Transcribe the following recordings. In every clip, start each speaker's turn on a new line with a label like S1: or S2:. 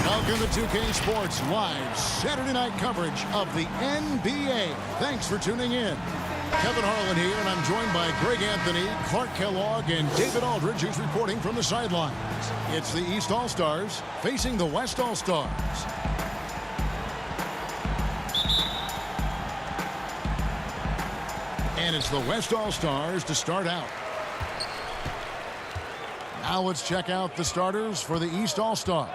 S1: Welcome to 2K Sports Live Saturday night coverage of the NBA. Thanks for tuning in. Kevin Harlan here, and I'm joined by Greg Anthony, Clark Kellogg, and David Aldridge, who's reporting from the sidelines. It's the East All-Stars facing the West All-Stars. And it's the West All-Stars to start out. Now let's check out the starters for the East All-Stars.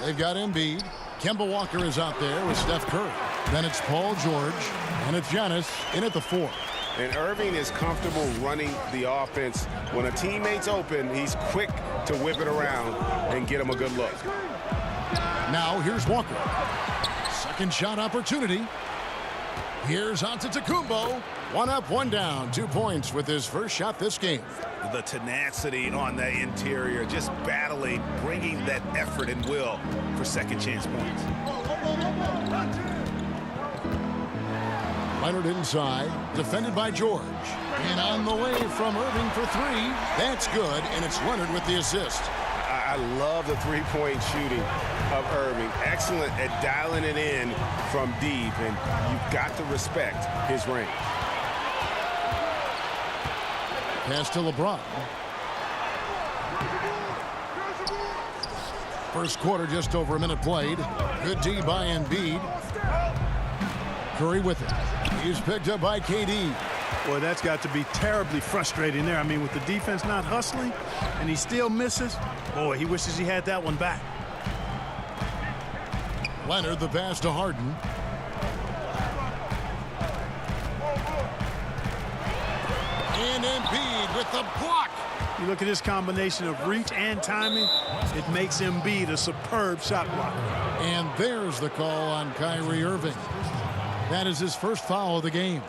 S1: They've got Embiid. Kemba Walker is out there with Steph Curry. Then it's Paul George, and it's Giannis in at the 4.
S2: And Irving is comfortable running the offense. When a teammate's open, he's quick to whip it around and get him a good look.
S1: Now here's Walker. Second shot opportunity. Here's Antetokounmpo. 1 up, 1 down. 2 points with his first shot this game.
S3: The tenacity on the interior, just battling, bringing that effort and will for second chance points.
S1: Leonard inside, defended by George. And on the way from Irving for 3. That's good, and it's Leonard with the assist.
S2: I love the three-point shooting of Irving. Excellent at dialing it in from deep, and you've got to respect his range.
S1: Pass to LeBron. First quarter, just over a minute played. Good D by Embiid. Curry with it. He's picked up by KD.
S4: Boy, that's got to be terribly frustrating there. I mean, with the defense not hustling and he still misses, boy, he wishes he had that one back.
S1: Leonard, the pass to Harden. And Embiid with the block.
S4: You look at this combination of reach and timing, it makes Embiid a superb shot blocker.
S1: And there's the call on Kyrie Irving. That is his first foul of the game.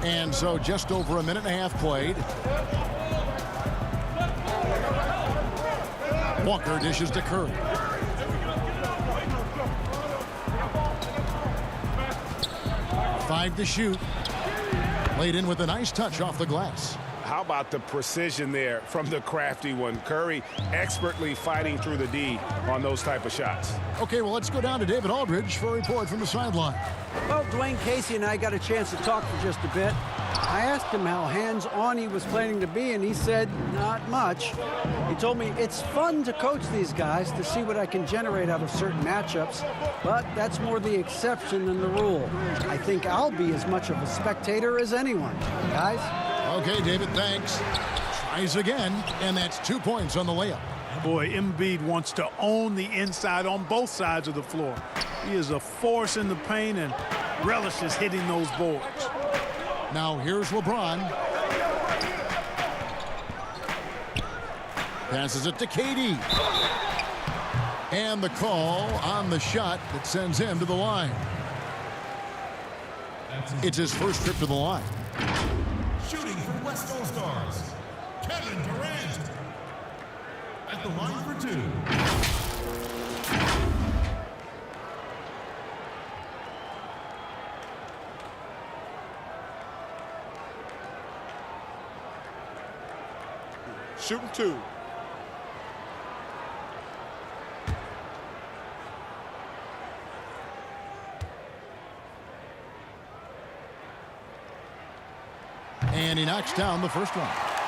S1: And so just over a minute and a half played. Walker dishes to Curry. Five to shoot. Laid in with a nice touch off the glass.
S2: How about the precision there from the crafty one? Curry expertly fighting through the D on those type of shots.
S1: Okay, well, let's go down to David Aldridge for a report from the sideline.
S5: Well, Dwayne Casey and I got a chance to talk for just a bit. I asked him how hands-on he was planning to be, and he said, not much. He told me it's fun to coach these guys to see what I can generate out of certain matchups, but that's more the exception than the rule. I think I'll be as much of a spectator as anyone. Guys?
S1: Okay, David, thanks. Tries again, and that's 2 points on the layup.
S4: Boy, Embiid wants to own the inside on both sides of the floor. He is a force in the paint and relishes hitting those boards.
S1: Now here's LeBron. Passes it to KD. And the call on the shot that sends him to the line. It's his first trip to the line.
S6: Shooting for West All-Stars, Kevin Durant. At the line for 2.
S2: Shooting 2.
S1: And he knocks down the first one.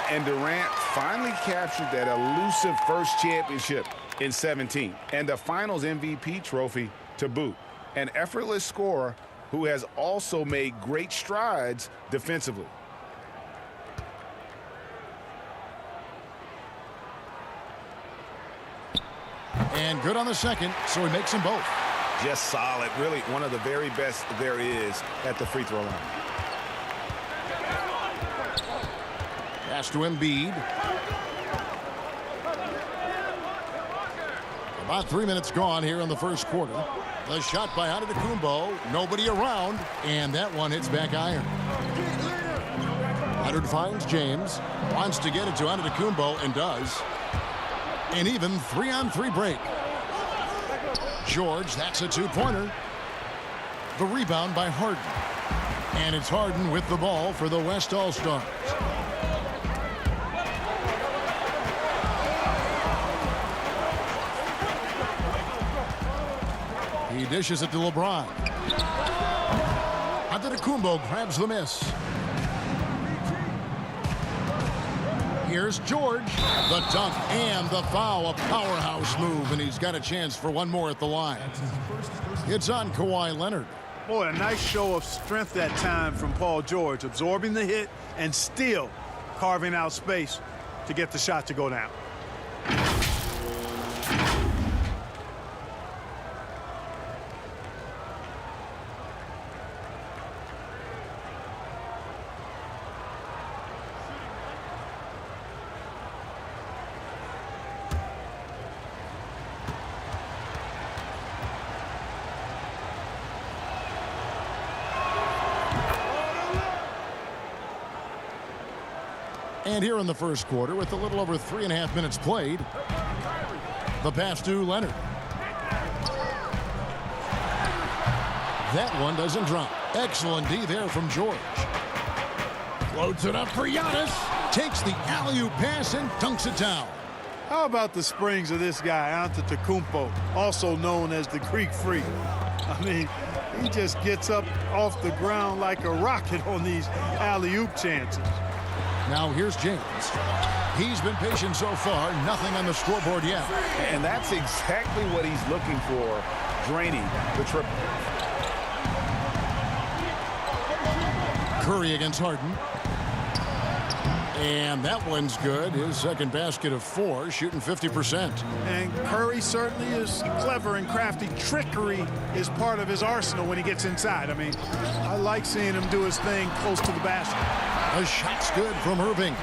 S2: And Durant finally captured that elusive first championship in 17 and the finals MVP trophy to boot. An effortless scorer who has also made great strides defensively.
S1: And good on the second, so he makes them both.
S3: Just solid, really one of the very best there is at the free throw line.
S1: Pass to Embiid. About 3 minutes gone here in the first quarter. The shot by Antetokounmpo. Nobody around. And that one hits back iron. Leonard finds James. Wants to get it to Antetokounmpo and does. An even 3-on-3 break. George, that's a 2-pointer. The rebound by Harden. And it's Harden with the ball for the West All-Stars. He dishes it to LeBron. Antetokounmpo grabs the miss. Here's George. The dunk and the foul. A powerhouse move, and he's got a chance for one more at the line. It's on Kawhi Leonard.
S4: Boy, a nice show of strength that time from Paul George, absorbing the hit and still carving out space to get the shot to go down.
S1: And here in the first quarter, with a little over 3.5 minutes played, the pass to Leonard. That one doesn't drop. Excellent D there from George. Floats it up for Giannis. Takes the alley-oop pass and dunks it down.
S4: How about the springs of this guy, Antetokounmpo, also known as the Greek Freak? I mean, he just gets up off the ground like a rocket on these alley-oop chances.
S1: Now here's James. He's been patient so far. Nothing on the scoreboard yet.
S2: And that's exactly what he's looking for, draining the triple.
S1: Curry against Harden. And that one's good. His second basket of 4, shooting 50%.
S4: And Curry certainly is clever and crafty. Trickery is part of his arsenal when he gets inside. I mean, I like seeing him do his thing close to the basket.
S1: A shot's good from Irving.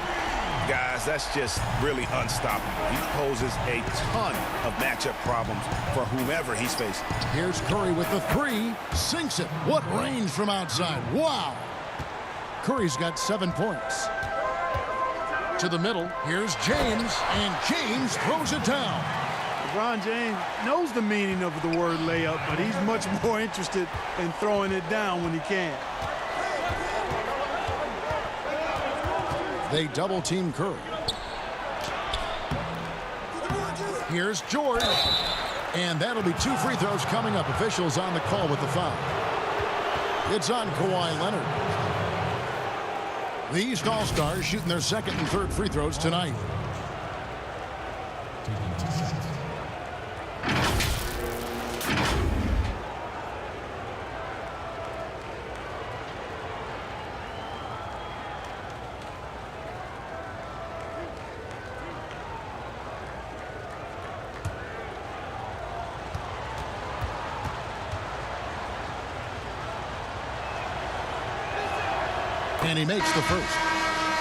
S3: Guys, that's just really unstoppable. He poses a ton of matchup problems for whomever he's facing.
S1: Here's Curry with the 3. Sinks it. What range from outside. Wow. Curry's got 7 points. To the middle. Here's James. And James throws it down.
S4: LeBron James knows the meaning of the word layup, but he's much more interested in throwing it down when he can.
S1: They double-team Curry. Here's George. And that'll be 2 free throws coming up. Officials on the call with the foul. It's on Kawhi Leonard. The East All-Stars shooting their second and third free throws tonight. And he makes the first.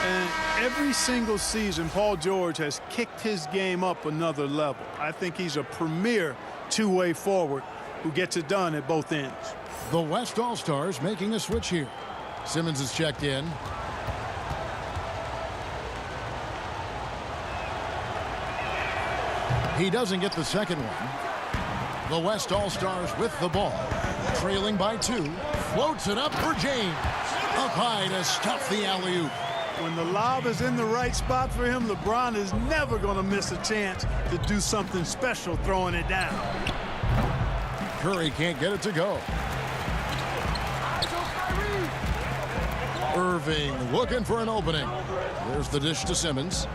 S4: And every single season, Paul George has kicked his game up another level. I think he's a premier two-way forward who gets it done at both ends.
S1: The West All-Stars making a switch here. Simmons is checked in. He doesn't get the second one. The West All-Stars with the ball. Trailing by 2. Floats it up for James. Up high to stuff the alley-oop.
S4: When the lob is in the right spot for him, LeBron is never going to miss a chance to do something special throwing it down.
S1: Curry can't get it to go. Irving looking for an opening. There's the dish to Simmons.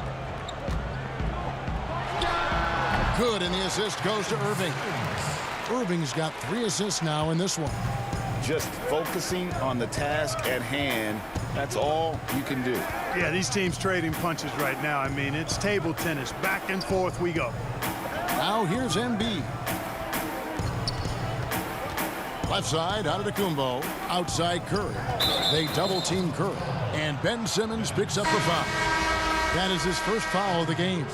S1: Good, and the assist goes to Irving. Irving's got 3 assists now in this one.
S2: Just focusing on the task at hand, that's all you can do.
S4: Yeah, these teams trading punches right now. I mean, it's table tennis. Back and forth we go.
S1: Now here's Embiid. Left side, Antetokounmpo. Outside Curry. They double-team Curry. And Ben Simmons picks up the foul. That is his first foul of the game.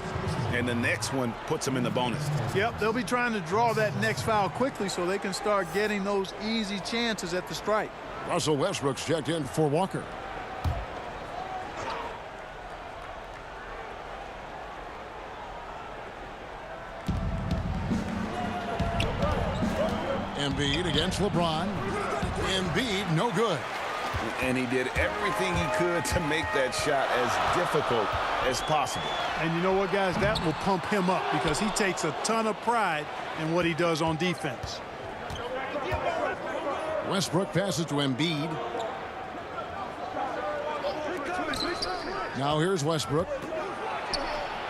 S2: And the next one puts him in the bonus.
S4: Yep, they'll be trying to draw that next foul quickly so they can start getting those easy chances at the strike.
S1: Russell Westbrook's checked in for Walker. Embiid against LeBron. Embiid, no good.
S2: And he did everything he could to make that shot as difficult as possible.
S4: And you know what, guys? That will pump him up because he takes a ton of pride in what he does on defense.
S1: Westbrook passes to Embiid. Now here's Westbrook.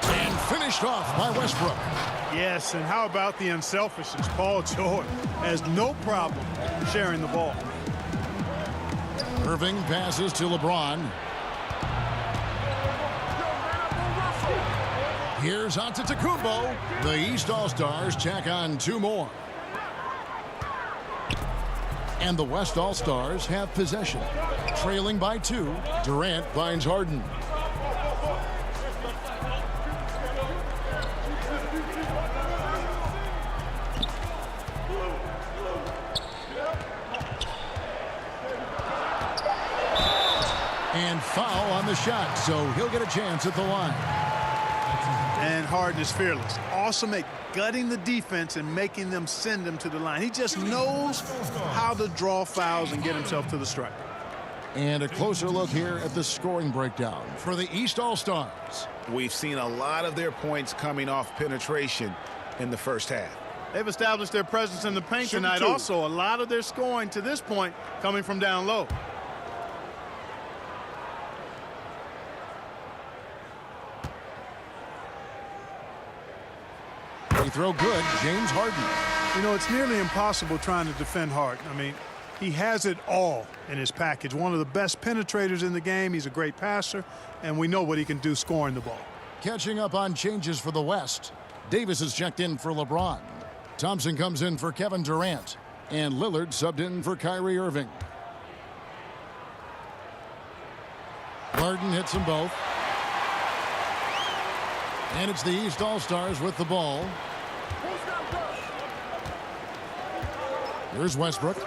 S1: And finished off by Westbrook.
S4: Yes, and how about the unselfishness? Paul George has no problem sharing the ball.
S1: Irving passes to LeBron. Here's Antetokounmpo. The East All-Stars tack on 2 more. And the West All-Stars have possession. Trailing by 2, Durant finds Harden. And foul on the shot, so he'll get a chance at the line.
S4: And Harden is fearless. Awesome at gutting the defense and making them send him to the line. He just knows how to draw fouls and get himself to the stripe.
S1: And a closer look here at the scoring breakdown for the East All-Stars.
S3: We've seen a lot of their points coming off penetration in the first half.
S4: They've established their presence in the paint tonight. Also, a lot of their scoring to this point coming from down low.
S1: Free throw good, James Harden.
S4: You know, it's nearly impossible trying to defend Harden. I mean, he has it all in his package. One of the best penetrators in the game. He's a great passer, and we know what he can do scoring the ball.
S1: Catching up on changes for the West. Davis is checked in for LeBron. Thompson comes in for Kevin Durant. And Lillard subbed in for Kyrie Irving. Harden hits them both. And it's the East All-Stars with the ball. Here's Westbrook.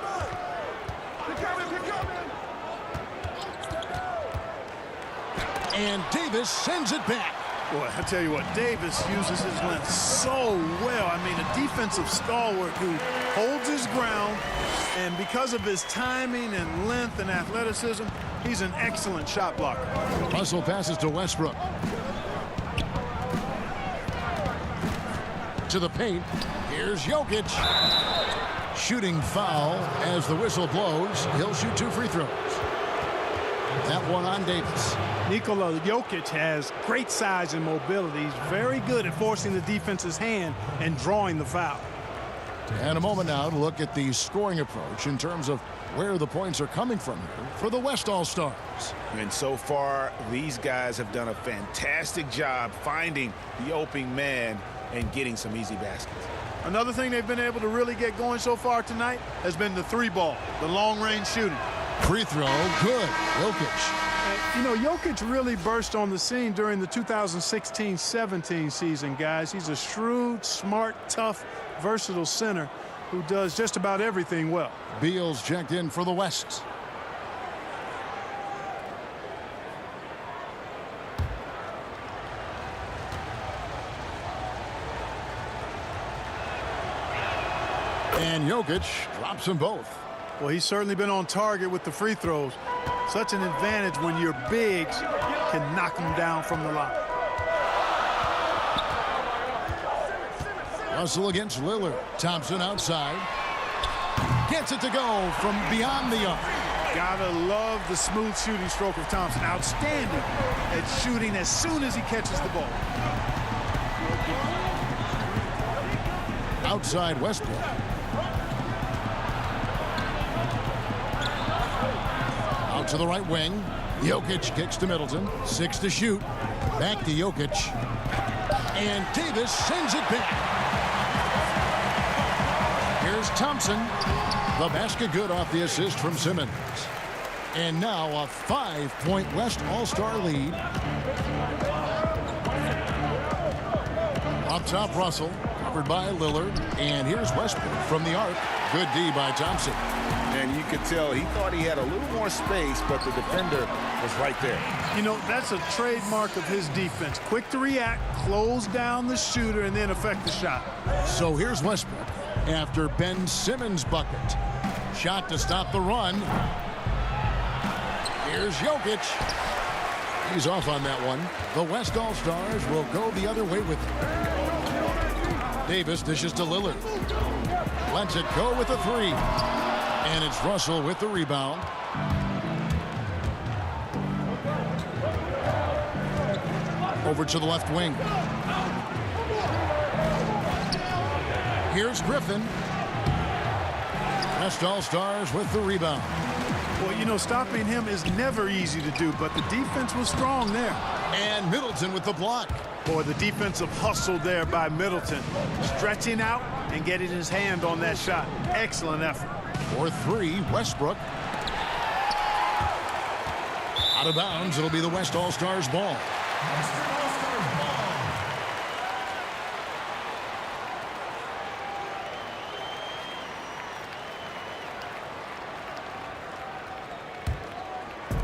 S1: And Davis sends it back.
S4: Boy, I tell you what, Davis uses his length so well. I mean, a defensive stalwart who holds his ground, and because of his timing and length and athleticism, he's an excellent shot blocker.
S1: Russell passes to Westbrook. To the paint. Here's Jokic. Shooting foul as the whistle blows. He'll shoot 2 free throws. That one on Davis.
S4: Nikola Jokic has great size and mobility. He's very good at forcing the defense's hand and drawing the foul.
S1: And a moment now to look at the scoring approach in terms of where the points are coming from here for the West All-Stars.
S3: And so far, these guys have done a fantastic job finding the opening man and getting some easy baskets.
S4: Another thing they've been able to really get going so far tonight has been the 3-ball, the long-range shooting.
S1: Free throw, good. Jokic.
S4: You know, Jokic really burst on the scene during the 2016-17 season, guys. He's a shrewd, smart, tough, versatile center who does just about everything well.
S1: Beal's checked in for the West. And Jokic drops them both.
S4: Well, he's certainly been on target with the free throws. Such an advantage when your bigs can knock them down from the line.
S1: Russell against Lillard. Thompson outside. Gets it to go from beyond the arc.
S4: Gotta love the smooth shooting stroke of Thompson. Outstanding at shooting as soon as he catches the ball.
S1: Outside Westbrook. Out to the right wing. Jokic kicks to Middleton. 6 to shoot. Back to Jokic. And Davis sends it back. Here's Thompson. The basket good off the assist from Simmons. And now a 5-point West All-Star lead. Up top, Russell. Covered by Lillard. And here's Westbrook from the arc. Good D by Thompson.
S3: And you could tell he thought he had a little more space, but the defender was right there.
S4: You know, that's a trademark of his defense. Quick to react, close down the shooter, and then affect the shot.
S1: So here's Westbrook after Ben Simmons' bucket. Shot to stop the run. Here's Jokic. He's off on that one. The West All-Stars will go the other way with it. Davis dishes to Lillard. Lets it go with a 3. And it's Russell with the rebound. Over to the left wing. Here's Griffin. West All-Stars with the rebound.
S4: Well, you know, stopping him is never easy to do, but the defense was strong there.
S1: And Middleton with the block.
S4: Boy, the defensive hustle there by Middleton. Stretching out and getting his hand on that shot. Excellent effort.
S1: For three, Westbrook. Out of bounds, it'll be the West All-Stars ball.
S6: Western All-Stars ball.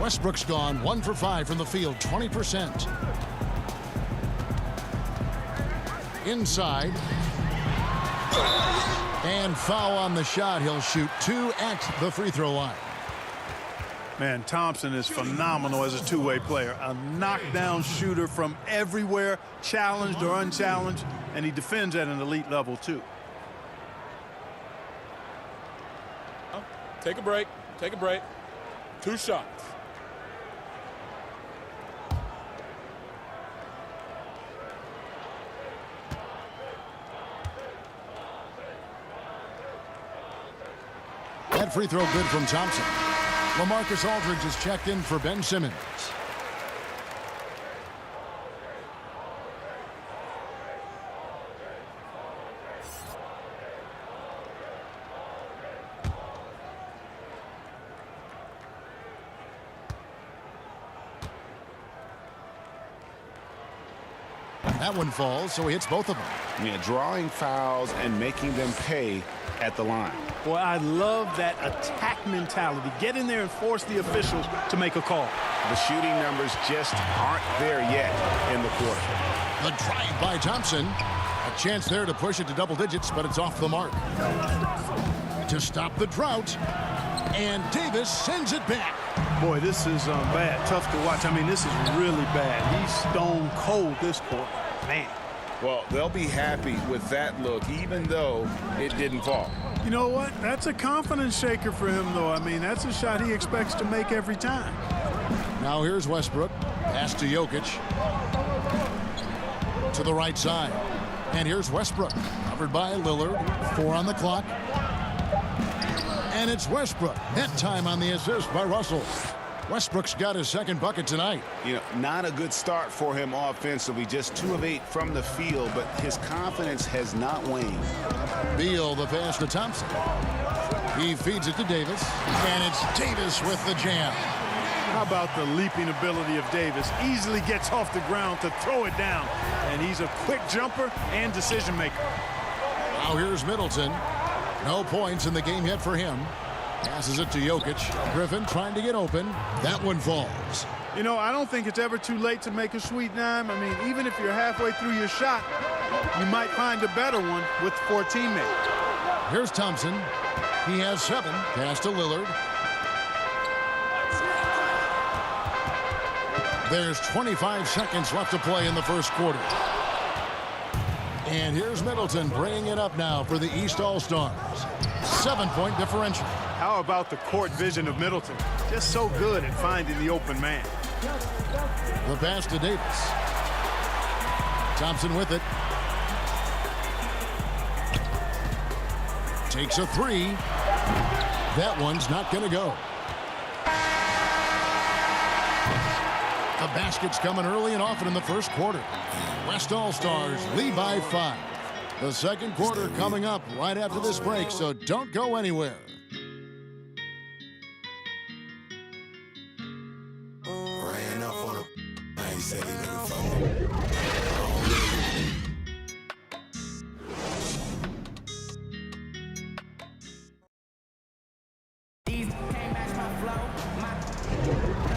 S1: Westbrook's gone 1 for 5 from the field, 20%. Inside. And foul on the shot. He'll shoot 2 at the free throw line.
S4: Man, Thompson is phenomenal as a two-way player. A knockdown shooter from everywhere, challenged or unchallenged, and he defends at an elite level, too.
S7: Take a break. Take a break. 2 shots.
S1: That free throw good from Thompson. LaMarcus Aldridge has checked in for Ben Simmons. That one falls, so he hits both of them.
S2: Yeah, drawing fouls and making them pay at the line.
S4: Boy, I love that attack mentality. Get in there and force the officials to make a call.
S2: The shooting numbers just aren't there yet in the quarter.
S1: The drive by Thompson. A chance there to push it to double digits, but it's off the mark. To stop the drought. And Davis sends it back.
S4: Boy, this is bad. Tough to watch. I mean, this is really bad. He's stone cold this quarter. Man.
S2: Well, they'll be happy with that look, even though it didn't fall.
S4: You know what? That's a confidence shaker for him, though. I mean, that's a shot he expects to make every time.
S1: Now here's Westbrook. Pass to Jokic. To the right side. And here's Westbrook. Covered by Lillard. 4 on the clock. And it's Westbrook. Net time on the assist by Russell. Westbrook's got his second bucket tonight.
S2: You know, not a good start for him offensively. Just 2 of 8 from the field, but his confidence has not waned.
S1: Beal, the pass to Thompson. He feeds it to Davis. And it's Davis with the jam.
S4: How about the leaping ability of Davis? Easily gets off the ground to throw it down. And he's a quick jumper and decision maker.
S1: Now here's Middleton. No points in the game yet for him. Passes it to Jokic. Griffin trying to get open. That one falls.
S4: You know, I don't think it's ever too late to make a sweet dime. I mean, even if you're halfway through your shot, you might find a better one with 4 teammates.
S1: Here's Thompson. He has 7. Pass to Lillard. There's 25 seconds left to play in the first quarter. And here's Middleton bringing it up now for the East All-Stars. 7-point differential.
S4: How about the court vision of Middleton? Just so good at finding the open man.
S1: The pass to Davis. Thompson with it. Takes a 3. That one's not going to go. The basket's coming early and often in the first quarter. West All-Stars lead by 5. The second quarter coming up right after this break, so don't go anywhere.
S8: Ran up on him. I ain't said it before.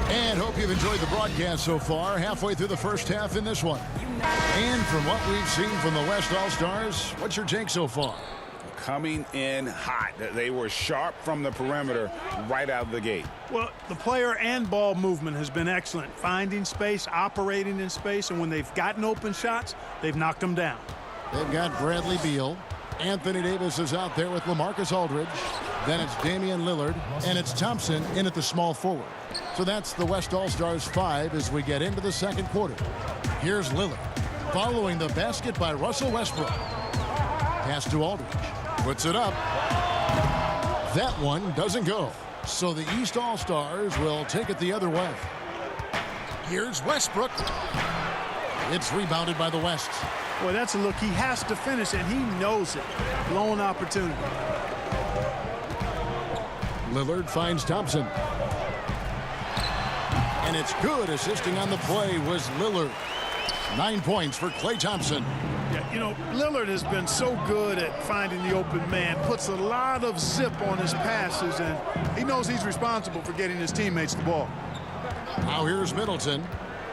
S1: And hope you've enjoyed the broadcast so far. Halfway through the first half in this one. And from what we've seen from the West All-Stars, what's your take so far?
S2: Coming in hot. They were sharp from the perimeter right out of the gate.
S4: Well, the player and ball movement has been excellent. Finding space, operating in space, and when they've gotten open shots, they've knocked them down.
S1: They've got Bradley Beal. Anthony Davis is out there with LaMarcus Aldridge. Then it's Damian Lillard, and it's Thompson in at the small forward. So that's the West All-Stars 5 as we get into the second quarter. Here's Lillard, following the basket by Russell Westbrook. Pass to Aldridge, puts it up. That one doesn't go. So the East All-Stars will take it the other way. Here's Westbrook. It's rebounded by the West.
S4: Boy, that's a look he has to finish, and he knows it. Blown opportunity.
S1: Lillard finds Thompson. And it's good. Assisting on the play was Lillard. 9 points for Klay Thompson.
S4: Yeah, you know, Lillard has been so good at finding the open man, puts a lot of zip on his passes, and he knows he's responsible for getting his teammates the ball.
S1: Now here's Middleton.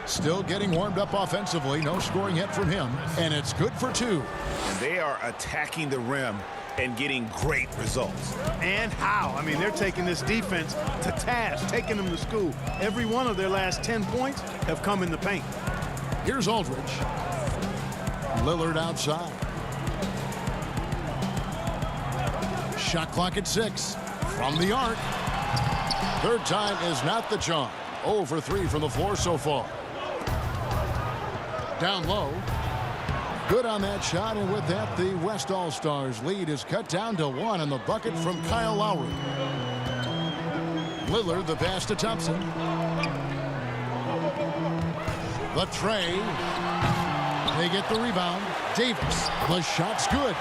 S1: Still getting warmed up offensively. No scoring yet from him. And it's good for 2.
S3: And they are attacking the rim and getting great results.
S4: And how? I mean, they're taking this defense to task, taking them to school. Every one of their last 10 points have come in the paint.
S1: Here's Aldridge. Lillard outside. Shot clock at 6. From the arc. Third time is not the charm. 0 for 3 from the floor so far. Down low. Good on that shot, and with that, the West All-Stars lead is cut down to 1 on the bucket from Kyle Lowry. Lillard, the pass to Thompson. The tray. They get the rebound. Davis. The shot's good.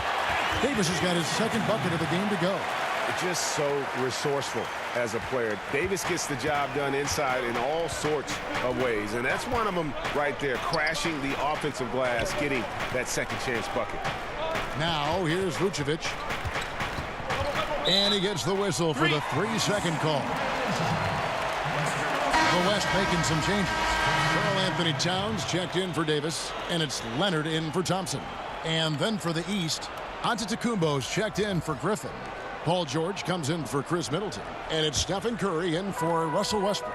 S1: Davis has got his second bucket of the game to go.
S2: Just so resourceful as a player. Davis gets the job done inside in all sorts of ways, and that's one of them right there, crashing the offensive glass, getting that second chance bucket.
S1: Now here's Vucevic, and he gets the whistle for the 3-second call. The West making some changes. Karl Anthony Towns checked in for Davis, and it's Leonard in for Thompson. And then for the East, Antetokounmpo's checked in for Griffin. Paul George comes in for Chris Middleton. And it's Stephen Curry in for Russell Westbrook.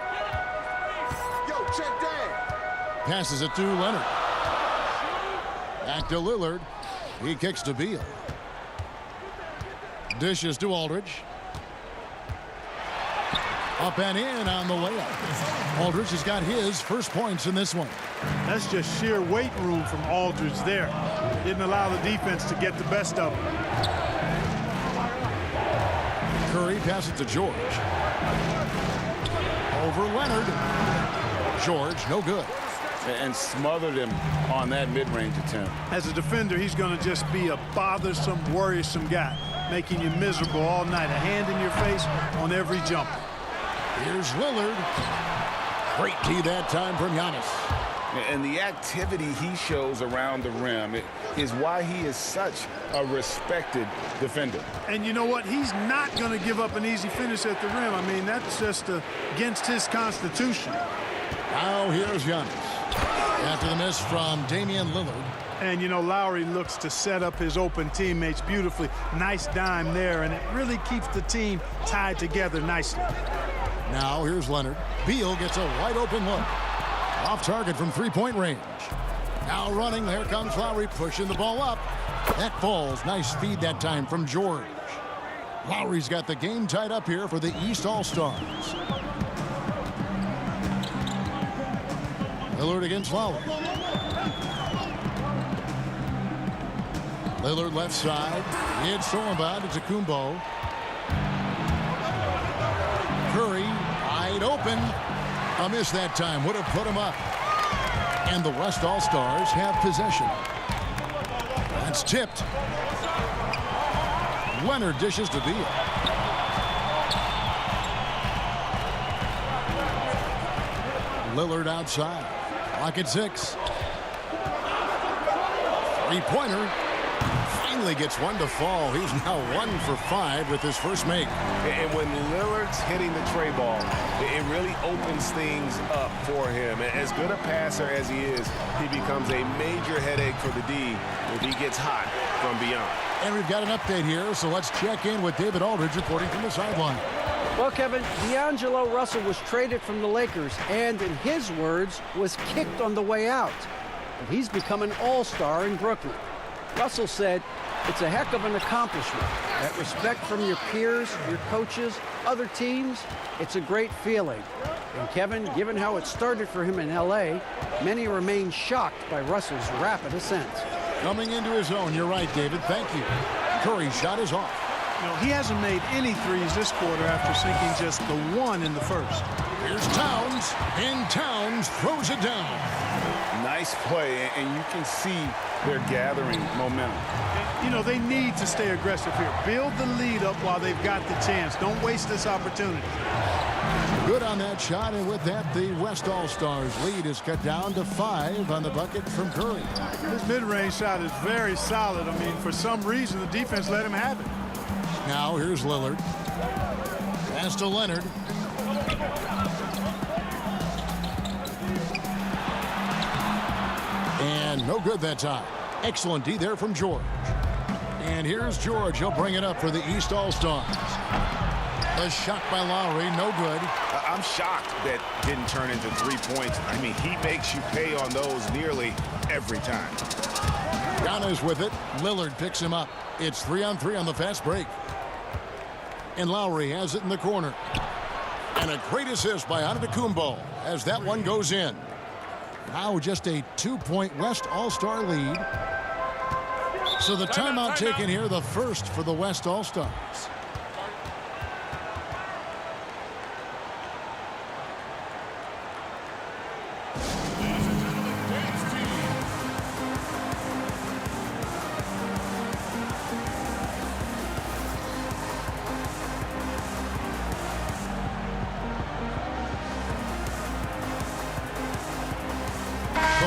S8: Yo, check that.
S1: Passes it to Leonard. Back to Lillard. He kicks to Beal. Dishes to Aldridge. Up and in on the layup. Aldridge has got his first points in this one.
S4: That's just sheer weight room from Aldridge there. Didn't allow the defense to get the best of him.
S1: Curry passes to George. Over Leonard. George, no good.
S2: And smothered him on that mid-range attempt.
S4: As a defender, he's going to just be a bothersome, worrisome guy, making you miserable all night. A hand in your face on every jumper.
S1: Here's Lillard. Great D that time from Giannis.
S2: And the activity he shows around the rim is why he is such a respected defender.
S4: And you know what? He's not going to give up an easy finish at the rim. I mean, that's just against his constitution.
S1: Now here's Giannis. After the miss from Damian Lillard.
S4: And, you know, Lowry looks to set up his open teammates beautifully. Nice dime there, and it really keeps the team tied together nicely.
S1: Now here's Leonard. Beal gets a wide open look. Off target from three-point range. Now running, there comes Lowry pushing the ball up. That falls. Nice feed that time from George. Lowry's got the game tied up here for the East All-Stars. Lillard against Lowry. Lillard left side. It's stolen by Antetokounmpo. Curry wide open. A miss that time. Would have put him up. And the West All-Stars have possession. That's tipped. Leonard dishes to Beal. Lillard outside. Clock at 6. Three-pointer. Finally gets one to fall. He's now 1 for 5 with his first make.
S2: And when Lillard's hitting the tray ball, it really opens things up for him. As good a passer as he is, he becomes a major headache for the D if he gets hot from beyond.
S1: And we've got an update here, so let's check in with David Aldridge reporting from the sideline.
S5: Well, Kevin, D'Angelo Russell was traded from the Lakers and, in his words, was kicked on the way out. But he's become an all-star in Brooklyn. Russell said, "It's a heck of an accomplishment. That respect from your peers, your coaches, other teams, it's a great feeling." And Kevin, given how it started for him in L.A., many remain shocked by Russell's rapid ascent.
S1: Coming into his own, you're right, David. Thank you. Curry's shot is off.
S4: You know, he hasn't made any threes this quarter after sinking just the one in the first.
S1: Here's Towns, and Towns throws it down.
S2: Nice play, and you can see they're gathering momentum.
S4: You know, they need to stay aggressive here. Build the lead up while they've got the chance. Don't waste this opportunity.
S1: Good on that shot, and with that, the West All-Stars lead is cut down to 5 on the bucket from Curry.
S4: This mid-range shot is very solid. I mean, for some reason, the defense let him have it.
S1: Now here's Lillard. Pass to Leonard. And no good that time. Excellent D there from George. And here's George. He'll bring it up for the East All-Stars. The shot by Lowry, no good.
S3: I'm shocked that didn't turn into 3 points. I mean, he makes you pay on those nearly every time.
S1: Giannis with it. Lillard picks him up. It's 3-on-3 on the fast break. And Lowry has it in the corner. And a great assist by Antetokounmpo as that one goes in. Now just a 2-point West All-Star lead. So the timeout taken here, the first for the West All-Stars.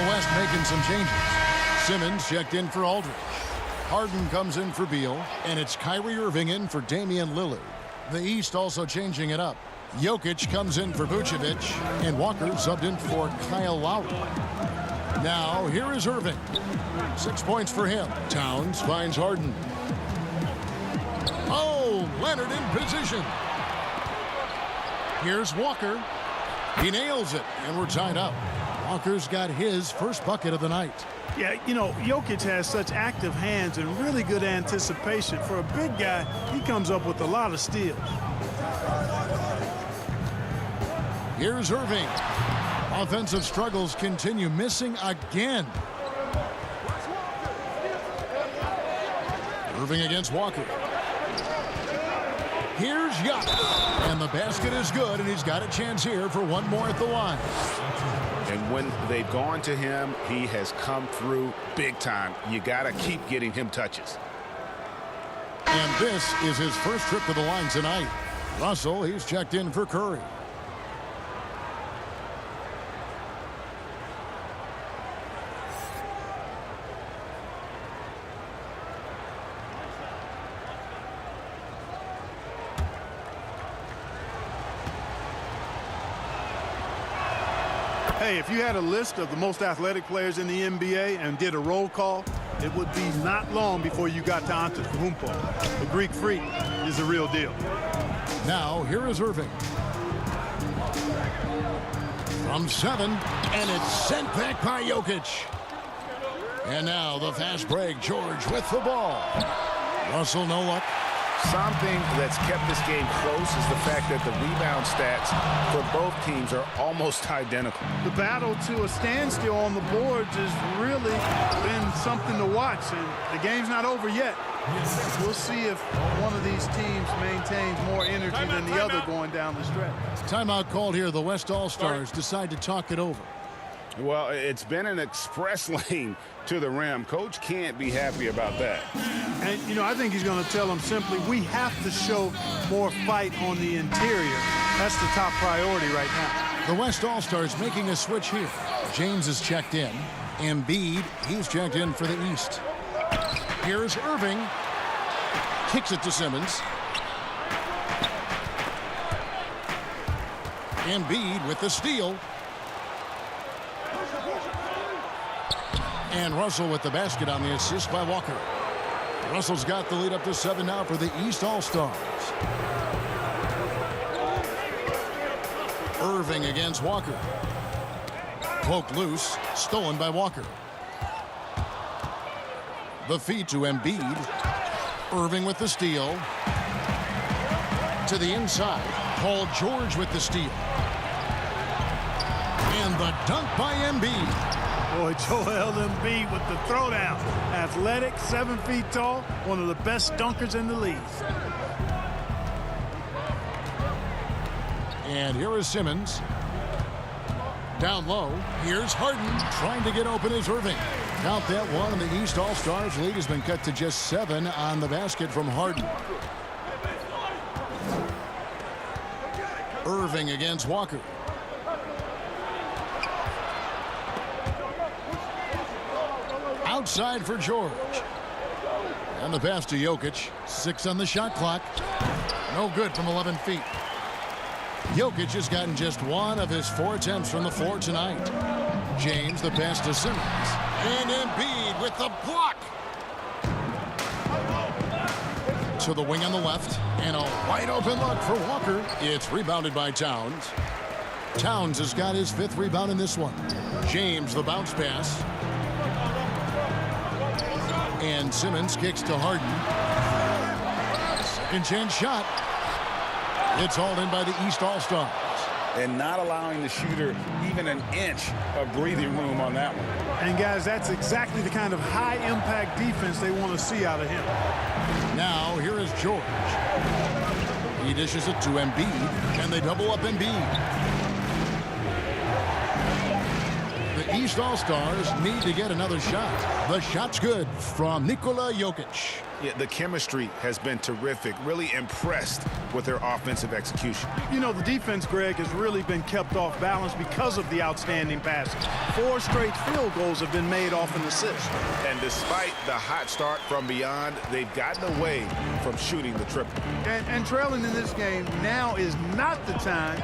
S1: West making some changes. Simmons checked in for Aldridge. Harden comes in for Beal, and it's Kyrie Irving in for Damian Lillard. The East also changing it up. Jokic comes in for Vucevic, and Walker subbed in for Kyle Lowry. Now here is Irving. 6 points for him. Towns finds Harden. Oh, Leonard in position. Here's Walker. He nails it, and we're tied up. Walker's got his first bucket of the night.
S4: Yeah, you know, Jokic has such active hands and really good anticipation. For a big guy, he comes up with a lot of steals.
S1: Here's Irving. Offensive struggles continue, missing again. Irving against Walker. Here's Giannis. And the basket is good, and he's got a chance here for one more at the line.
S2: And when they've gone to him, he has come through big time. You got to keep getting him touches.
S1: And this is his first trip to the line tonight. Russell, he's checked in for Curry.
S4: Hey, if you had a list of the most athletic players in the NBA and did a roll call, it would be not long before you got to Antetokounmpo. The Greek Freak is the real deal.
S1: Now, here is Irving. From 7, and it's sent back by Jokic. And now the fast break. George with the ball. Russell, no luck.
S2: Something that's kept this game close is the fact that the rebound stats for both teams are almost identical.
S4: The battle to a standstill on the boards has really been something to watch, and the game's not over yet. We'll see if one of these teams maintains more energy than the other going down the stretch.
S1: Timeout called here. The West All-Stars decide to talk it over.
S2: Well, it's been an express lane to the rim. Coach can't be happy about that.
S4: And, you know, I think he's going to tell them simply, we have to show more fight on the interior. That's the top priority right now.
S1: The West All-Stars making a switch here. James is checked in. Embiid, he's checked in for the East. Here's Irving. Kicks it to Simmons. Embiid with the steal. And Russell with the basket on the assist by Walker. Russell's got the lead up to 7 now for the East All-Stars. Irving against Walker. Poked loose, stolen by Walker. The feed to Embiid. Irving with the steal. To the inside. Paul George with the steal. And the dunk by Embiid.
S4: Boy, Joel Embiid with the throwdown. Athletic, 7 feet tall, one of the best dunkers in the league.
S1: And here is Simmons. Down low. Here's Harden trying to get open is Irving. Count that one, and the East All-Stars lead has been cut to just 7 on the basket from Harden. Irving against Walker. Outside for George. And the pass to Jokic. 6 on the shot clock. No good from 11 feet. Jokic has gotten just 1 of his 4 attempts from the floor tonight. James, the pass to Simmons. And Embiid with the block. To the wing on the left. And a wide open look for Walker. It's rebounded by Towns. Towns has got his 5th rebound in this one. James, the bounce pass. And Simmons kicks to Harden. Second chance shot. It's hauled in by the East All-Stars.
S2: And not allowing the shooter even an inch of breathing room on that one.
S4: And, guys, that's exactly the kind of high-impact defense they want to see out of him.
S1: Now, here is George. He dishes it to Embiid, and they double up Embiid. The East All-Stars need to get another shot. The shot's good from Nikola Jokic.
S2: Yeah, the chemistry has been terrific. Really impressed with their offensive execution.
S4: You know, the defense, Greg, has really been kept off balance because of the outstanding passes. 4 straight field goals have been made off an assist.
S2: And despite the hot start from beyond, they've gotten away from shooting the triple.
S4: And trailing in this game, now is not the time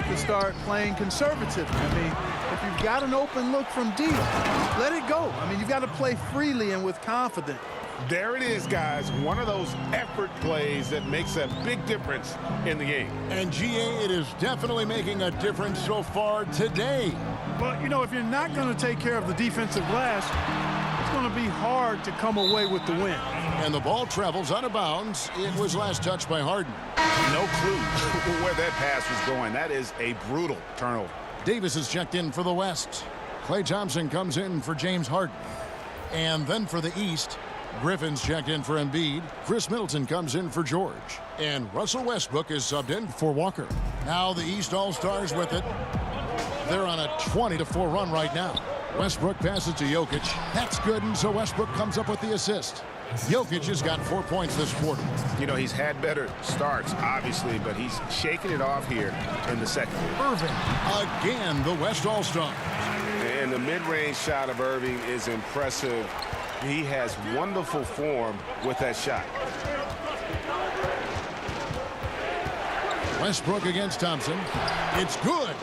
S4: to start playing conservative. I mean, if you've got an open look from deep, let it go. I mean, you've got to play freely and with confidence.
S2: There it is, guys. One of those effort plays that makes a big difference in the game.
S1: And GA, it is definitely making a difference so far today.
S4: But, you know, if you're not going to take care of the defensive glass, it's going to be hard to come away with the win.
S1: And the ball travels out of bounds. It was last touched by Harden.
S2: No clue where that pass was going. That is a brutal turnover.
S1: Davis is checked in for the West. Klay Thompson comes in for James Harden. And then for the East, Griffin's checked in for Embiid. Chris Middleton comes in for George. And Russell Westbrook is subbed in for Walker. Now the East All-Stars with it. They're on a 20-4 run right now. Westbrook passes to Jokic. That's good, and so Westbrook comes up with the assist. Jokic has got 4 points this quarter.
S2: You know, he's had better starts, obviously, but he's shaking it off here in the second.
S1: Irving, again, the West All-Stars.
S2: And the mid-range shot of Irving is impressive. He has wonderful form with that shot.
S1: Westbrook against Thompson. It's good.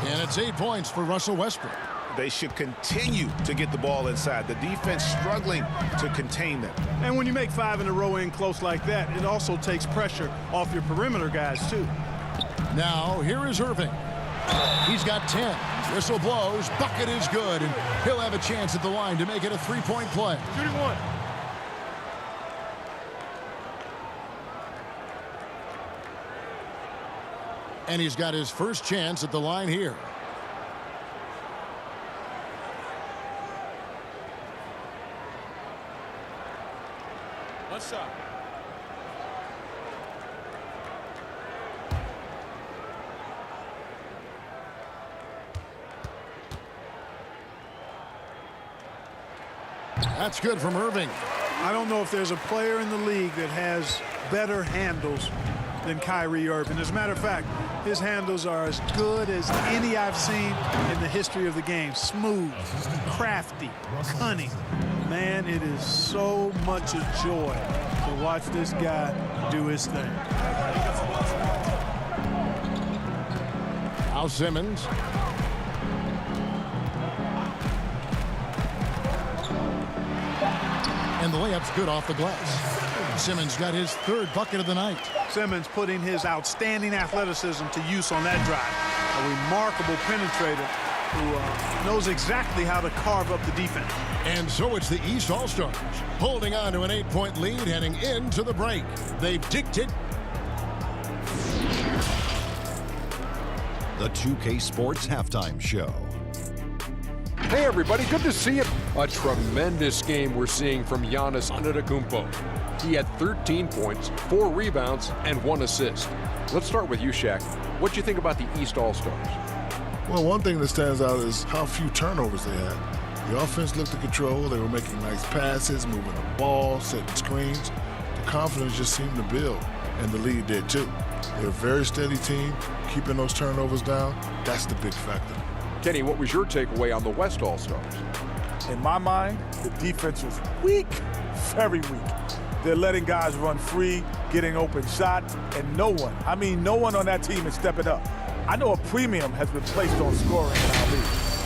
S1: And it's 8 points for Russell Westbrook.
S2: They should continue to get the ball inside. The defense struggling to contain them.
S4: And when you make 5 in a row in close like that, it also takes pressure off your perimeter guys, too.
S1: Now, here is Irving. He's got 10. Whistle blows. Bucket is good. And he'll have a chance at the line to make it a 3-point play.
S4: Shooting one.
S1: And he's got his first chance at the line here.
S7: One shot.
S1: That's good from Irving.
S4: I don't know if there's a player in the league that has better handles than Kyrie Irving. As a matter of fact, his handles are as good as any I've seen in the history of the game. Smooth, crafty, cunning. Man, it is so much a joy to watch this guy do his thing.
S1: Now Simmons. And the layup's good off the glass. Simmons got his 3rd bucket of the night.
S4: Simmons putting his outstanding athleticism to use on that drive. A remarkable penetrator who knows exactly how to carve up the defense.
S1: And so it's the East All-Stars holding on to an 8-point lead heading into the break. They've dictated.
S9: The 2K Sports Halftime Show.
S10: Hey everybody, good to see you. A tremendous game we're seeing from Giannis Antetokounmpo. He had 13 points, 4 rebounds, and 1 assist. Let's start with you, Shaq. What do you think about the East All-Stars?
S11: Well, one thing that stands out is how few turnovers they had. The offense looked in control. They were making nice passes, moving the ball, setting screens. The confidence just seemed to build, and the lead did too. They're a very steady team, keeping those turnovers down. That's the big factor.
S10: Kenny, what was your takeaway on the West All-Stars?
S12: In my mind, the defense was weak, very weak. They're letting guys run free, getting open shots, and no one on that team is stepping up. I know a premium has been placed on scoring in our league,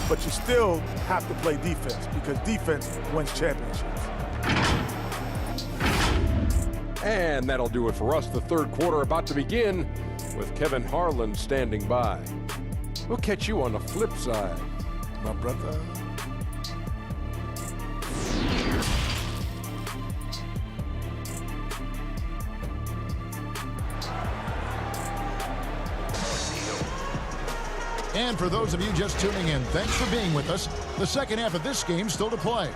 S12: but you still have to play defense because defense wins championships.
S10: And that'll do it for us. The third quarter about to begin with Kevin Harlan standing by. We'll catch you on the flip side, my brother.
S1: And for those of you just tuning in, thanks for being with us. The second half of this game still to play.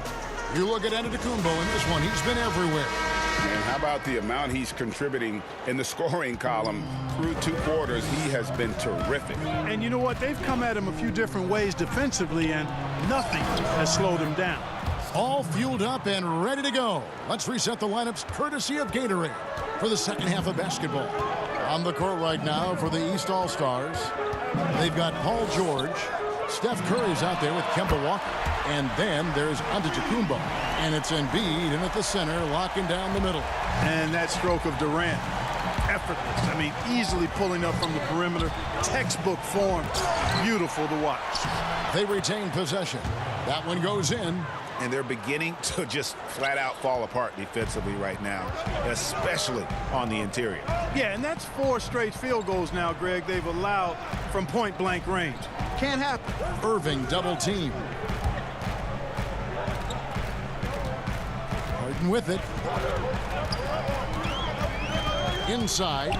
S1: You look at Antetokounmpo in this one, he's been everywhere.
S2: And how about the amount he's contributing in the scoring column through 2 quarters? He has been terrific.
S4: And you know what? They've come at him a few different ways defensively, and nothing has slowed him down.
S1: All fueled up and ready to go. Let's reset the lineups courtesy of Gatorade for the second half of basketball. On the court right now for the East All-Stars, they've got Paul George. Steph Curry's out there with Kemba Walker. And then there's Antetokounmpo. And it's Embiid in at the center, locking down the middle.
S4: And that stroke of Durant, effortless. I mean, easily pulling up from the perimeter. Textbook form. Beautiful to watch.
S1: They retain possession. That one goes in.
S3: And they're beginning to just flat out fall apart defensively right now, especially on the interior.
S4: Yeah, and that's 4 straight field goals now, Greg, they've allowed from point-blank range. Can't happen.
S1: Irving double team. Harden with it. Inside.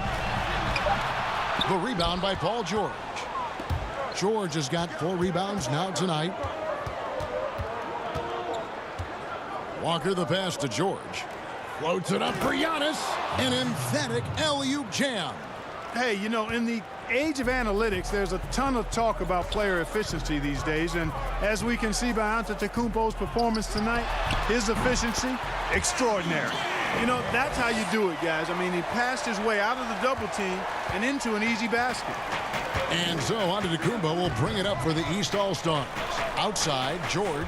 S1: The rebound by Paul George. George has got 4 rebounds now tonight. Walker the pass to George. Floats it up for Giannis. An emphatic alley-oop jam.
S4: Hey, you know, in the age of analytics, there's a ton of talk about player efficiency these days. And as we can see by Antetokounmpo's performance tonight, his efficiency, extraordinary. You know, that's how you do it, guys. I mean, he passed his way out of the double team and into an easy basket.
S1: And so Antetokounmpo will bring it up for the East All-Stars. Outside, George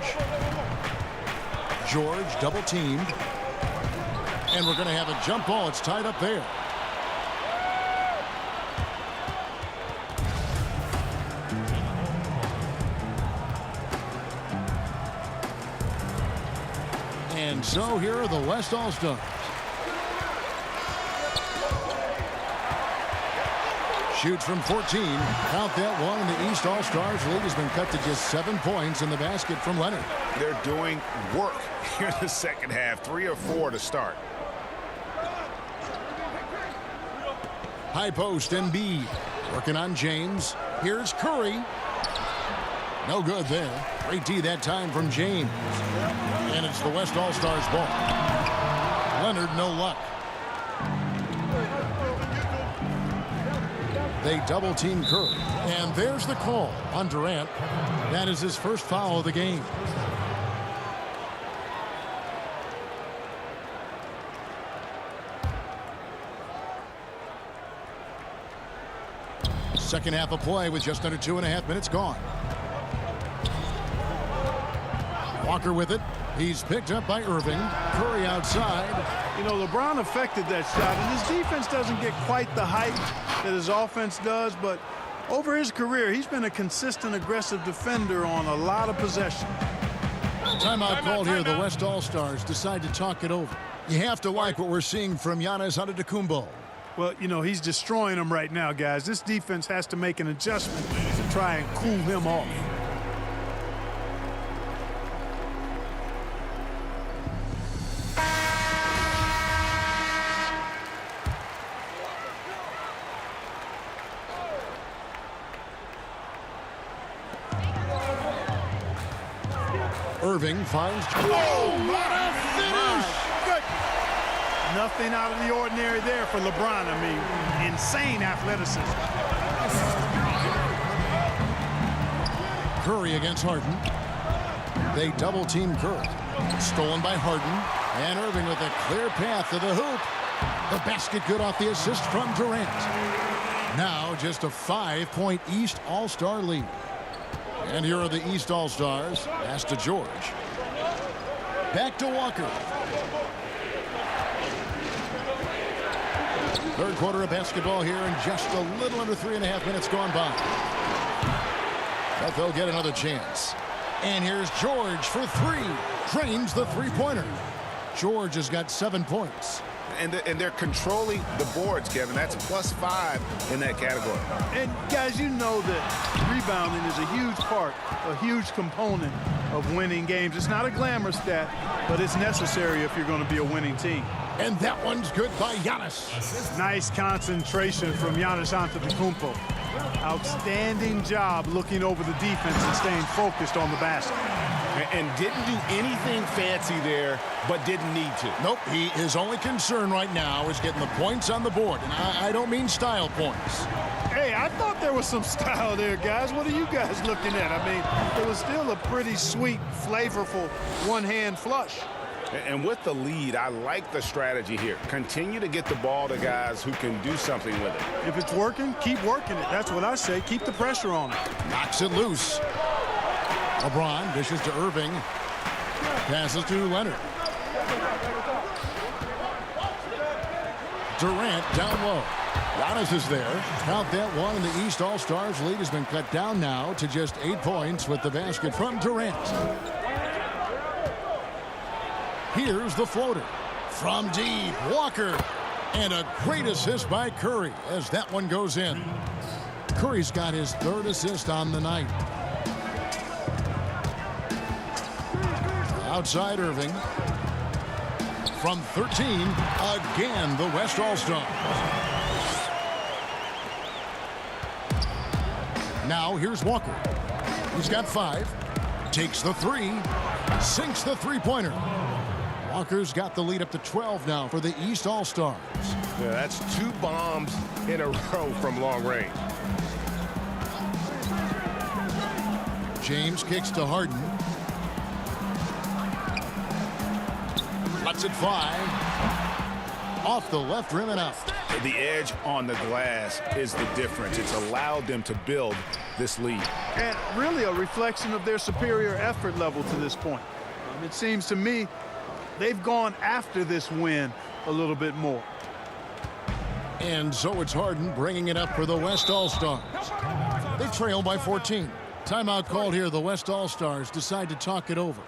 S1: double teamed. And we're going to have a jump ball. It's tied up there. And so here are the West All-Stars. Shoots from 14. Count that one. And the East All-Stars lead has been cut to just 7 points in the basket from Leonard.
S2: They're doing work here in the second half. 3 or 4 to start.
S1: High post, Embiid working on James. Here's Curry. No good there. Great D that time from James. And it's the West All-Stars ball. Leonard, no luck. They double team Curry. And there's the call on Durant. That is his first foul of the game. Second half of play with just under 2.5 minutes gone. Walker with it. He's picked up by Irving. Curry outside.
S4: You know, LeBron affected that shot, and his defense doesn't get quite the height that his offense does, but over his career, he's been a consistent, aggressive defender on a lot of possession.
S1: Timeout called here. The West All-Stars decide to talk it over. You have to like what we're seeing from Giannis Antetokounmpo.
S4: Well, you know, he's destroying them right now, guys. This defense has to make an adjustment to try and cool him off.
S1: Irving finds. Oh, what a finish!
S4: Nothing out of the ordinary there for LeBron. I mean, insane athleticism.
S1: Curry against Harden. They double-team Curry. Stolen by Harden. And Irving with a clear path to the hoop. The basket good off the assist from Durant. Now just a 5-point East All-Star lead. And here are the East All-Stars. Pass to George. Back to Walker. Third quarter of basketball here, and just a little under 3.5 minutes gone by. But they'll get another chance. And here's George for three. Drains the three-pointer. George has got 7 points.
S2: And they're controlling the boards, Kevin. That's +5 in that category.
S4: And, guys, you know that rebounding is a huge part, a huge component of winning games. It's not a glamour stat, but it's necessary if you're going to be a winning team.
S1: And that one's good by Giannis.
S4: Nice concentration from Giannis Antetokounmpo. Outstanding job looking over the defense and staying focused on the basket.
S2: And didn't do anything fancy there, but didn't need to.
S1: Nope, his only concern right now is getting the points on the board. And I don't mean style points.
S4: Hey, I thought there was some style there, guys. What are you guys looking at? I mean, it was still a pretty sweet, flavorful one-hand flush.
S2: And with the lead, I like the strategy here. Continue to get the ball to guys who can do something with it.
S4: If it's working, keep working it. That's what I say. Keep the pressure on it.
S1: Knocks it loose. LeBron dishes to Irving. Passes to Leonard. Durant down low. Giannis is there. Count that one, and the East All-Stars lead has been cut down now to just 8 points with the basket from Durant. Here's the floater. From deep, Walker. And a great assist by Curry as that one goes in. Curry's got his 3rd assist on the night. Outside Irving. From 13, again, the West All-Stars. Now here's Walker. He's got 5. Takes the 3. Sinks the three-pointer. Walker's got the lead up to 12 now for the East All-Stars.
S3: Yeah, that's 2 bombs in a row from long range.
S1: James kicks to Harden. Lets it fly. Off the left rim and out.
S2: The edge on the glass is the difference. It's allowed them to build this lead.
S4: And really a reflection of their superior effort level to this point. It seems to me they've gone after this win a little bit more.
S1: And so it's Harden bringing it up for the West All-Stars. They trail by 14. Timeout called here. The West All-Stars decide to talk it over.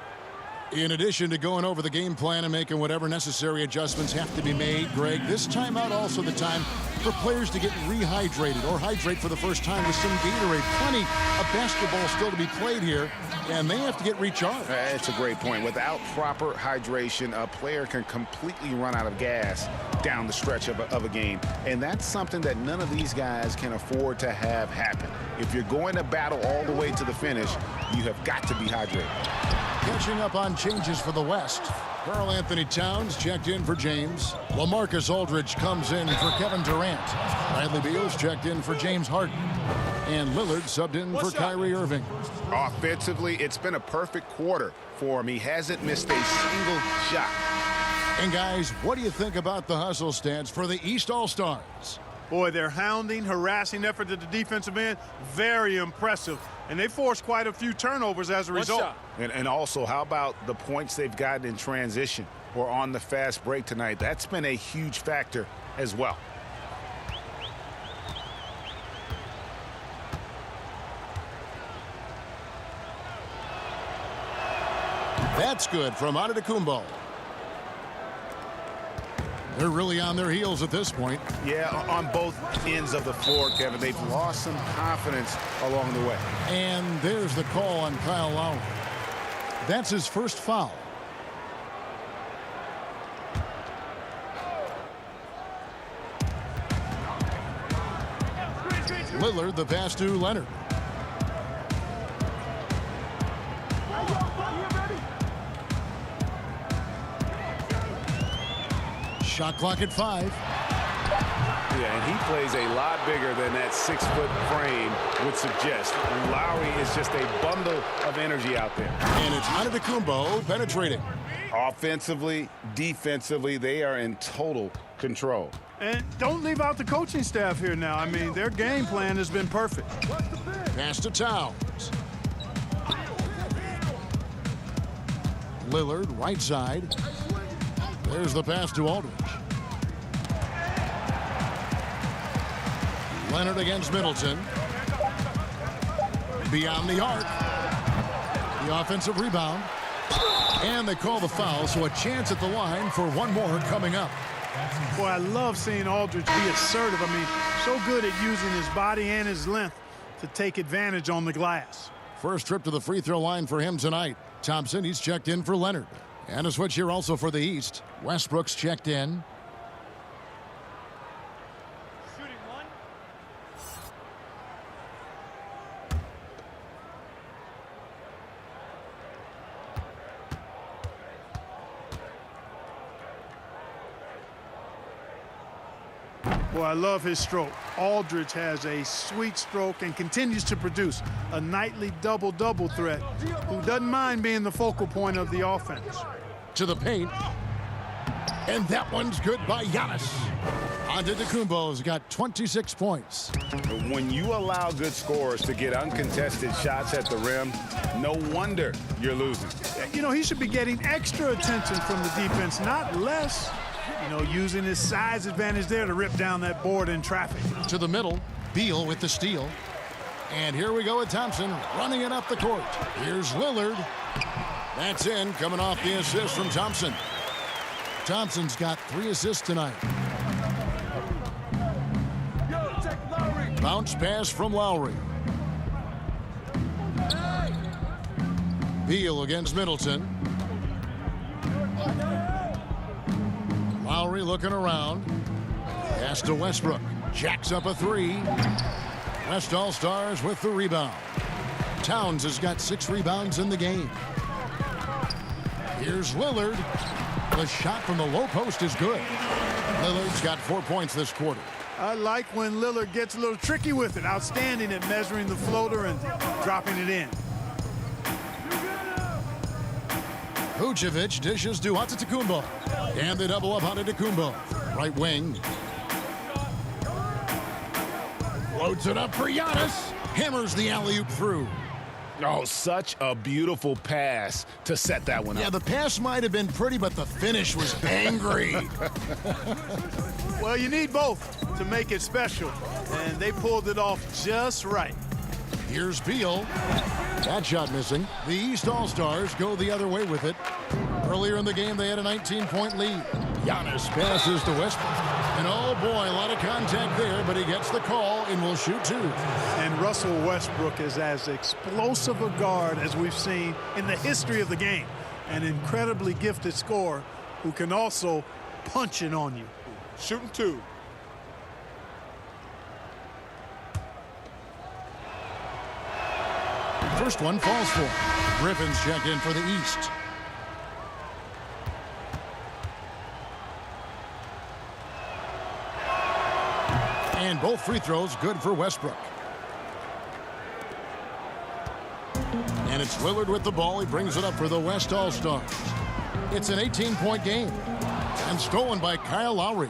S1: In addition to going over the game plan and making whatever necessary adjustments have to be made, Greg, this timeout also the time for players to get rehydrated or hydrate for the first time with some Gatorade. Plenty of basketball still to be played here, and they have to get recharged.
S2: That's a great point. Without proper hydration, a player can completely run out of gas down the stretch of a game, and that's something that none of these guys can afford to have happen. If you're going to battle all the way to the finish, you have got to be hydrated.
S1: Catching up on changes for the West. Karl Anthony Towns checked in for James. LaMarcus Aldridge comes in for Kevin Durant. Bradley Beal's checked in for James Harden. And Lillard subbed in for Kyrie Irving.
S2: Offensively, it's been a perfect quarter for him. He hasn't missed a single shot.
S1: And guys, what do you think about the hustle stats for the East All-Stars?
S4: Boy, their hounding, harassing effort at the defensive end, very impressive. And they forced quite a few turnovers as a result.
S2: And also, how about the points they've gotten in transition or on the fast break tonight? That's been a huge factor as well.
S1: That's good from Antetokounmpo. They're really on their heels at this point.
S2: Yeah, on both ends of the floor, Kevin. They've lost some confidence along the way.
S1: And there's the call on Kyle Lowry. That's his first foul. Lillard, the pass to Leonard. Shot clock at 5.
S2: Yeah, and he plays a lot bigger than that 6-foot frame would suggest. Lowry is just a bundle of energy out there.
S1: And it's Antetokounmpo penetrating.
S2: Offensively, defensively, they are in total control.
S4: And don't leave out the coaching staff here now. I mean, their game plan has been perfect.
S1: Pass to Towns. Lillard, right side. There's the pass to Aldridge. Leonard against Middleton. Beyond the arc. The offensive rebound. And they call the foul, so a chance at the line for one more coming up.
S4: Boy, I love seeing Aldridge be assertive. I mean, so good at using his body and his length to take advantage on the glass.
S1: First trip to the free throw line for him tonight. Thompson, he's checked in for Leonard. And a switch here also for the East. Westbrook's checked in.
S4: Boy, I love his stroke. Aldridge has a sweet stroke and continues to produce a nightly double-double threat who doesn't mind being the focal point of the offense.
S1: To the paint. And that one's good by Giannis. Antetokounmpo's got 26 points.
S2: When you allow good scorers to get uncontested shots at the rim, no wonder you're losing.
S4: You know, he should be getting extra attention from the defense, not less. You know, using his size advantage there to rip down that board in traffic.
S1: To the middle, Beal with the steal. And here we go with Thompson running it up the court. Here's Lillard. That's in, coming off the assist from Thompson. Thompson's got 3 assists tonight. Bounce pass from Lowry. Beal against Middleton. Lowry looking around. Pass to Westbrook. Jacks up a 3. West All-Stars with the rebound. Towns has got 6 rebounds in the game. Here's Lillard. The shot from the low post is good. Lillard's got 4 points this quarter.
S4: I like when Lillard gets a little tricky with it. Outstanding at measuring the floater and dropping it in.
S1: Vucevic dishes to Antetokounmpo. And they double up Antetokounmpo. Right wing. Floats it up for Giannis. Hammers the alley-oop through.
S2: Oh, such a beautiful pass to set that one up.
S1: Yeah, the pass might have been pretty, but the finish was angry.
S4: Well, you need both to make it special, and they pulled it off just right.
S1: Here's Beal. That shot missing. The East All-Stars go the other way with it. Earlier in the game, they had a 19-point lead. Giannis passes to Westbrook. And oh boy, a lot of contact there, but he gets the call and will shoot 2.
S4: And Russell Westbrook is as explosive a guard as we've seen in the history of the game. An incredibly gifted scorer who can also punch it on you.
S7: Shooting 2.
S1: First one falls for. Griffin's checked in for the East. And both free throws good for Westbrook. And it's Lillard with the ball. He brings it up for the West All-Stars. It's an 18-point game. And stolen by Kyle Lowry.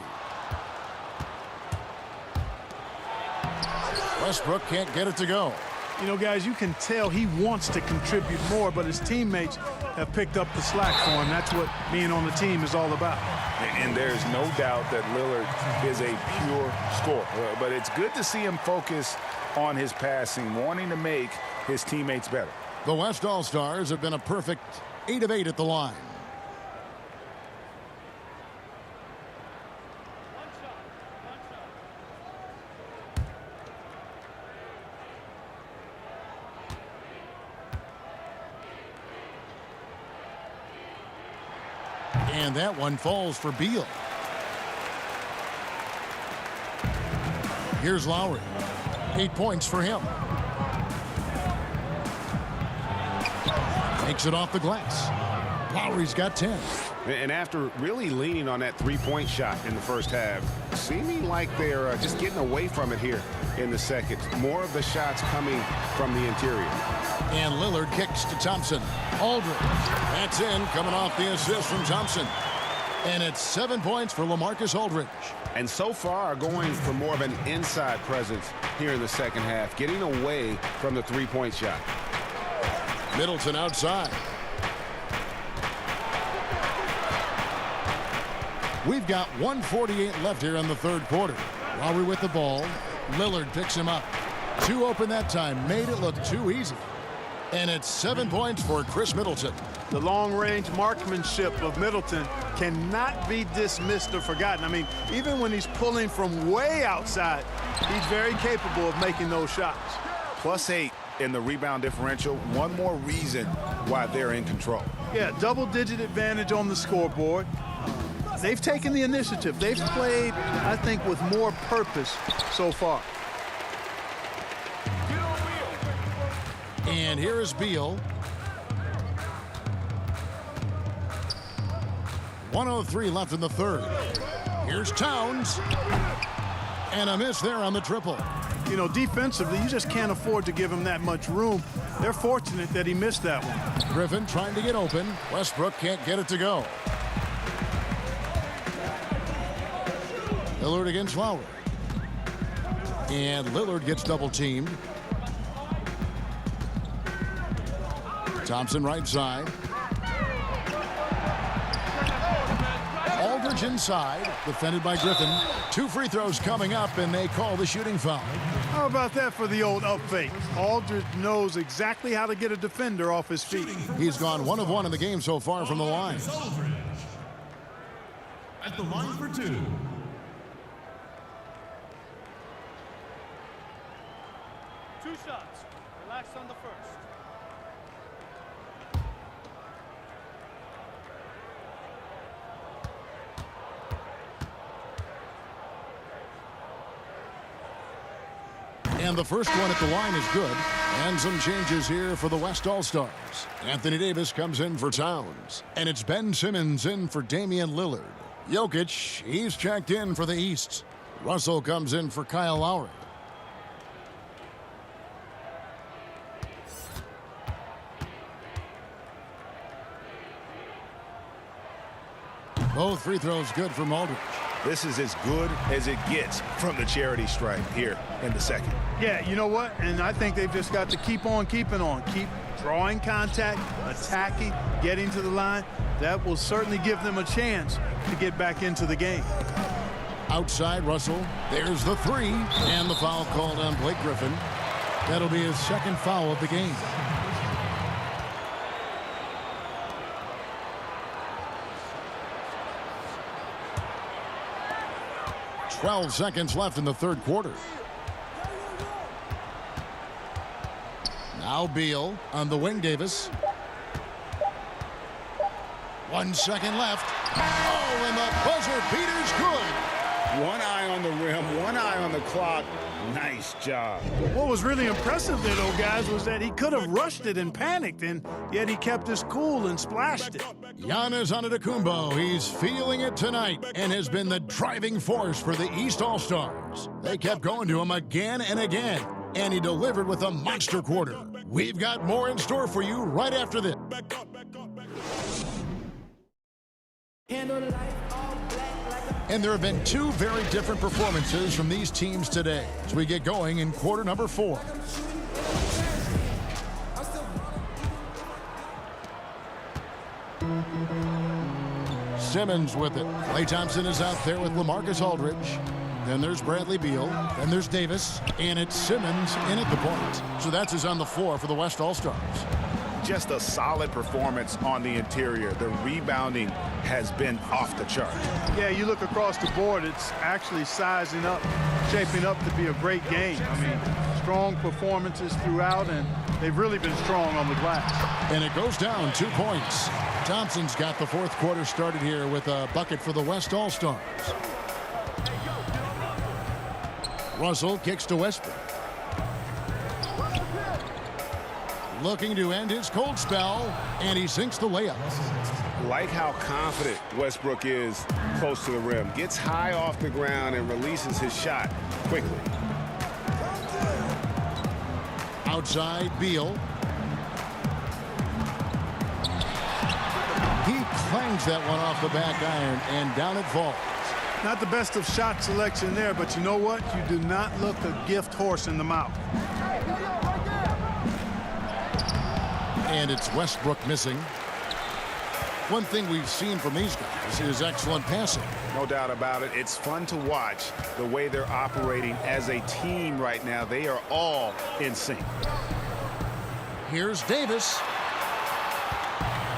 S1: Westbrook can't get it to go.
S4: You know, guys, you can tell he wants to contribute more, but his teammates have picked up the slack for him. That's what being on the team is all about.
S2: And there's no doubt that Lillard is a pure scorer. But it's good to see him focus on his passing, wanting to make his teammates better.
S1: The West All-Stars have been a perfect 8 of 8 at the line. And that one falls for Beal. Here's Lowry. 8 points for him. Takes it off the glass. Lowry's got 10.
S2: And after really leaning on that three-point shot in the first half, seeming like they're just getting away from it here in the second. More of the shots coming from the interior.
S1: And Lillard kicks to Thompson. Aldridge. That's in, coming off the assist from Thompson. And it's 7 points for LaMarcus Aldridge.
S2: And so far going for more of an inside presence here in the second half, getting away from the three-point shot.
S1: Middleton outside. We've got 1:48 left here in the third quarter. While we're with the ball, Lillard picks him up. Two open that time, made it look too easy. And it's 7 points for Chris Middleton.
S4: The long-range marksmanship of Middleton cannot be dismissed or forgotten. I mean, even when he's pulling from way outside, he's very capable of making those shots.
S2: +8 in the rebound differential. One more reason why they're in control.
S4: Yeah, double-digit advantage on the scoreboard. They've taken the initiative. They've played, I think, with more purpose so far.
S1: And here is Beal. 1:03 left in the third. Here's Towns. And a miss there on the triple.
S4: You know, defensively, you just can't afford to give him that much room. They're fortunate that he missed that one.
S1: Griffin trying to get open. Westbrook can't get it to go. Lillard against Lowry. And Lillard gets double teamed. Thompson right side. Aldridge inside, defended by Griffin. 2 free throws coming up, and they call the shooting foul.
S4: How about that for the old up fake? Aldridge knows exactly how to get a defender off his feet.
S1: He's gone 1 of 1 in the game so far from the line.
S6: Aldridge at the line for 2.
S4: Two shots. Relax on the first.
S1: And the first one at the line is good. And some changes here for the West All-Stars. Anthony Davis comes in for Towns. And it's Ben Simmons in for Damian Lillard. Jokic, he's checked in for the East. Russell comes in for Kyle Lowry. Both free throws good from Aldridge.
S2: This is as good as it gets from the charity stripe here in the second.
S4: Yeah, you know what? And I think they've just got to keep on keeping on. Keep drawing contact, attacking, getting to the line. That will certainly give them a chance to get back into the game.
S1: Outside Russell. There's the three. And the foul called on Blake Griffin. That'll be his second foul of the game. .12 seconds left in the third quarter. Now Beal on the wing. Davis. 1 second left. Oh, and the buzzer beater's good.
S2: One eye on the rim, one eye on the clock. Nice job.
S4: What was really impressive there, though, guys, was that he could have rushed it and panicked, and yet he kept his cool and splashed it.
S1: Giannis Antetokounmpo, he's feeling it tonight and has been the driving force for the East All-Stars. They kept going to him again and again, and he delivered with a monster quarter. We've got more in store for you right after this. And there have been two very different performances from these teams today as we get going in quarter number 4. Simmons with it. Klay Thompson is out there with LaMarcus Aldridge. Then there's Bradley Beal. Then there's Davis. And it's Simmons in at the point. So that's his on the floor for the West All-Stars.
S2: Just a solid performance on the interior. The rebounding has been off the chart.
S4: Yeah, you look across the board, it's actually sizing up, shaping up to be a great game. I mean, strong performances throughout, and they've really been strong on the glass.
S1: And it goes down 2 points. Thompson's got the fourth quarter started here with a bucket for the West All-Stars. Russell kicks to Westbrook. Looking to end his cold spell, and he sinks the layup.
S2: Like how confident Westbrook is close to the rim. Gets high off the ground and releases his shot quickly.
S1: Outside, Beal. He clangs that one off the back iron, and down it falls.
S4: Not the best of shot selection there, but you know what? You do not look a gift horse in the mouth.
S1: And it's Westbrook missing. One thing we've seen from these guys is excellent passing.
S2: No doubt about it. It's fun to watch the way they're operating as a team right now. They are all in sync.
S1: Here's Davis.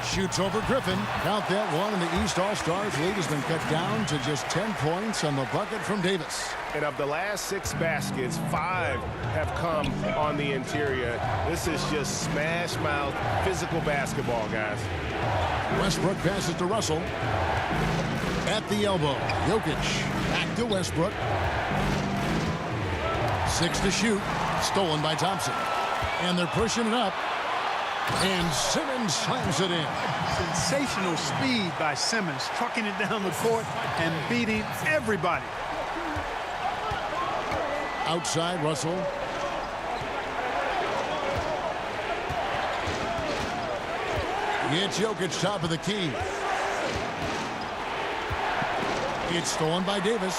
S1: Shoots over Griffin. Count that one, and the East All-Stars lead has been cut down to just 10 points on the bucket from Davis.
S2: And of the last 6 baskets, 5 have come on the interior. This is just smash mouth physical basketball, guys.
S1: Westbrook passes to Russell. At the elbow, Jokic back to Westbrook. 6 to shoot. Stolen by Thompson. And they're pushing it up. And Simmons slams it in.
S4: Sensational speed by Simmons, trucking it down the court and beating everybody.
S1: Outside, Russell. It's Jokic, top of the key. It's stolen by Davis.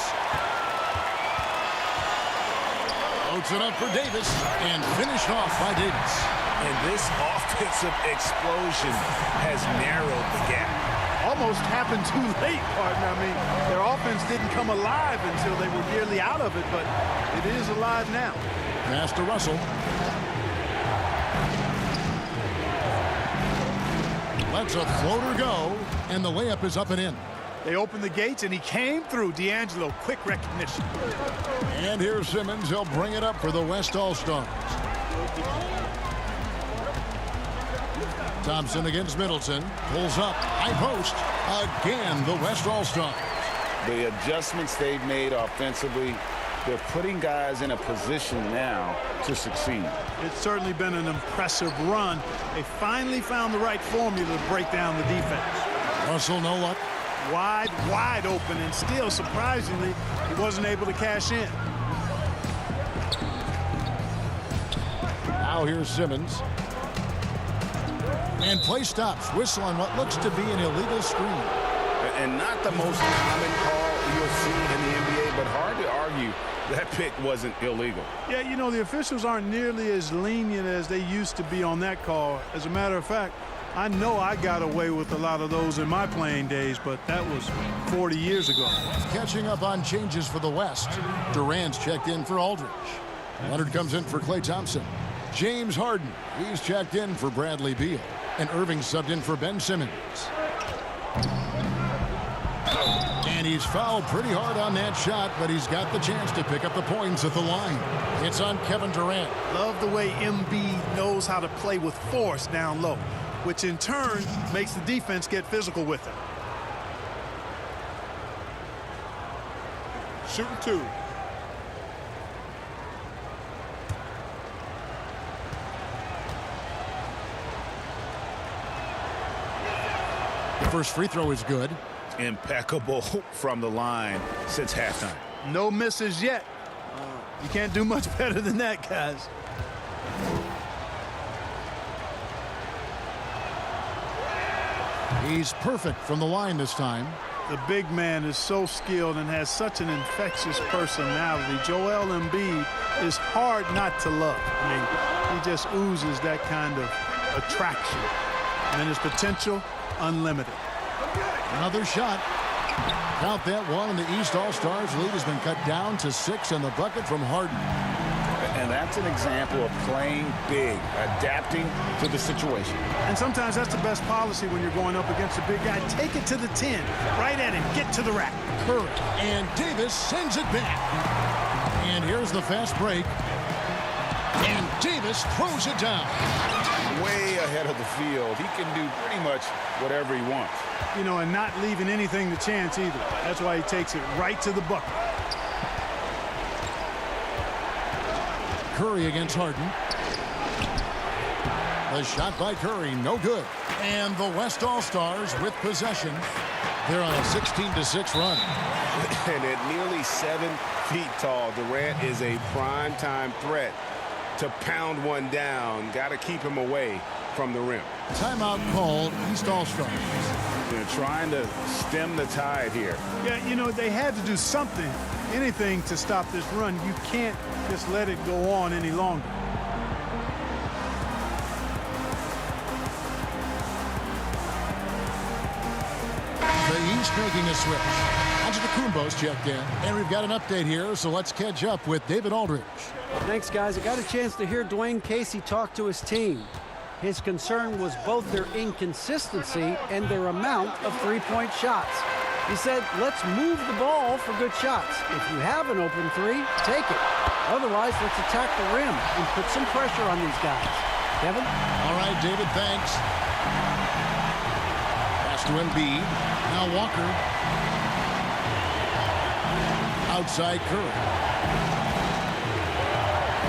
S1: Floats it up for Davis and finished off by Davis.
S2: And this offensive explosion has narrowed the gap.
S4: Almost happened too late, partner. I mean, their offense didn't come alive until they were nearly out of it, but it is alive now.
S1: Pass to Russell. Lets a floater go, and the layup is up and in.
S4: They opened the gates, and he came through. D'Angelo, quick recognition.
S1: And here's Simmons. He'll bring it up for the West All-Stars. Thompson against Middleton. Pulls up. High post. Again, the West All-Stars.
S2: The adjustments they've made offensively, they're putting guys in a position now to succeed.
S4: It's certainly been an impressive run. They finally found the right formula to break down the defense.
S1: Russell, no luck.
S4: Wide open, and still, surprisingly, he wasn't able to cash in.
S1: Now here's Simmons. And play stops. Whistle on what looks to be an illegal screen.
S2: And not the most common call you'll see in the NBA, but hard to argue that pick wasn't illegal.
S4: Yeah, you know, the officials aren't nearly as lenient as they used to be on that call. As a matter of fact, I know I got away with a lot of those in my playing days, but that was 40 years ago.
S1: Catching up on changes for the West. Durant's checked in for Aldridge. Leonard comes in for Klay Thompson. James Harden, he's checked in for Bradley Beal. And Irving subbed in for Ben Simmons. And he's fouled pretty hard on that shot, but he's got the chance to pick up the points at the line. It's on Kevin Durant.
S4: Love the way Embiid knows how to play with force down low, which in turn makes the defense get physical with him.
S12: Shooting 2.
S1: First free throw is good.
S2: Impeccable from the line since halftime.
S4: No misses yet. You can't do much better than that, guys.
S1: He's perfect from the line this time.
S4: The big man is so skilled and has such an infectious personality. Joel Embiid is hard not to love. I mean, he just oozes that kind of attraction. And his potential, unlimited.
S1: Another shot. Count that one, and the East All-Stars lead has been cut down to 6 on the bucket from Harden.
S2: And that's an example of playing big, adapting to the situation.
S4: And sometimes that's the best policy when you're going up against a big guy. Take it to the 10, right at him, get to the rack.
S1: Curry, and Davis sends it back. And here's the fast break. And Davis throws it down.
S2: Way ahead of the field. He can do pretty much whatever he wants.
S4: You know, and not leaving anything to chance either. That's why he takes it right to the bucket.
S1: Curry against Harden. The shot by Curry, no good. And the West All-Stars with possession. They're on a 16-6 run.
S2: And at nearly 7 feet tall, Durant is a prime-time threat to pound one down. Got to keep him away from the rim.
S1: Timeout called, East All-Stars.
S2: They're trying to stem the tide here.
S4: Yeah, you know, they had to do something, anything to stop this run. You can't just let it go on any longer.
S1: The East making a switch. Antetokounmpo's checked in. And we've got an update here, so let's catch up with David Aldridge.
S5: Thanks, guys. I got a chance to hear Dwayne Casey talk to his team. His concern was both their inconsistency and their amount of three-point shots. He said, let's move the ball for good shots. If you have an open three, take it. Otherwise, let's attack the rim and put some pressure on these guys. Kevin?
S1: All right, David, thanks. Pass to Embiid. Now Walker. Outside Curry.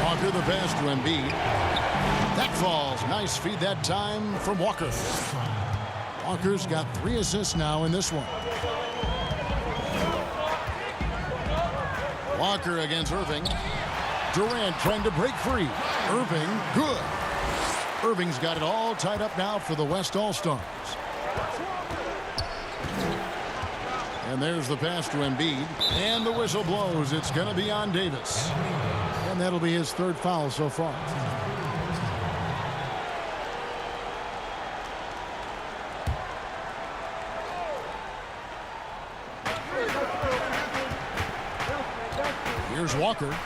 S1: Walker the pass to Embiid. That falls. Nice feed that time from Walker. Walker's got 3 assists now in this one. Walker against Irving. Durant trying to break free. Irving, good. Irving's got it all tied up now for the West All-Stars. And there's the pass to Embiid. And the whistle blows. It's going to be on Davis. And that'll be his 3rd foul so far. Here's Walker.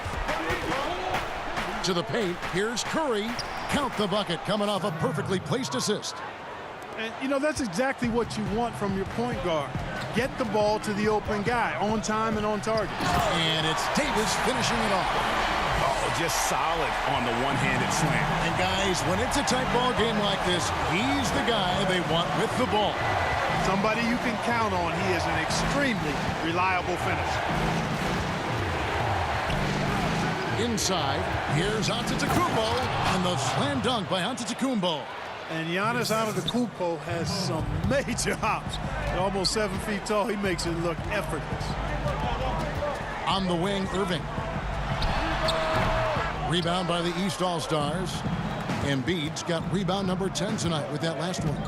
S1: To the paint. Here's Curry. Count the bucket coming off a perfectly placed assist.
S4: And, you know, that's exactly what you want from your point guard. Get the ball to the open guy on time and on target.
S1: And it's Davis finishing it off.
S2: Oh, just solid on the one-handed slam.
S1: And, guys, when it's a tight ball game like this, he's the guy they want with the ball.
S4: Somebody you can count on. He is an extremely reliable finisher.
S1: Inside, here's Antetokounmpo, and the slam dunk by Antetokounmpo.
S4: And Giannis Antetokounmpo has some major hops. At almost 7 feet tall, he makes it look effortless.
S1: On the wing, Irving. Rebound by the East All-Stars. Embiid's got rebound number 10 tonight with that last one.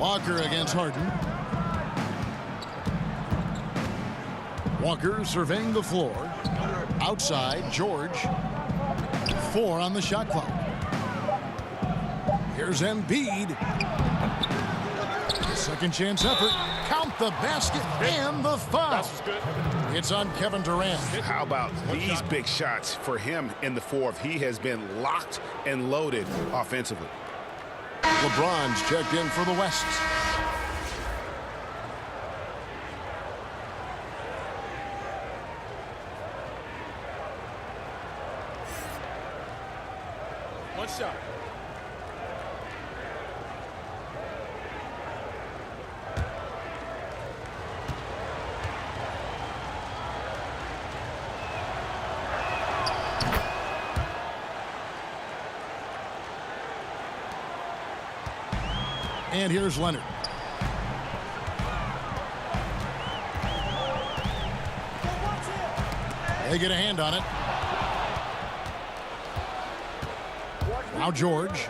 S1: Walker against Harden. Walker surveying the floor. Outside, George. 4 on the shot clock. Here's Embiid. Second chance effort. Count the basket and the foul. It's on Kevin Durant.
S2: How about these big shots for him in the 4th? He has been locked and loaded offensively.
S1: LeBron's checked in for the West.
S7: One shot.
S1: And here's Leonard. They get a hand on it. Now George.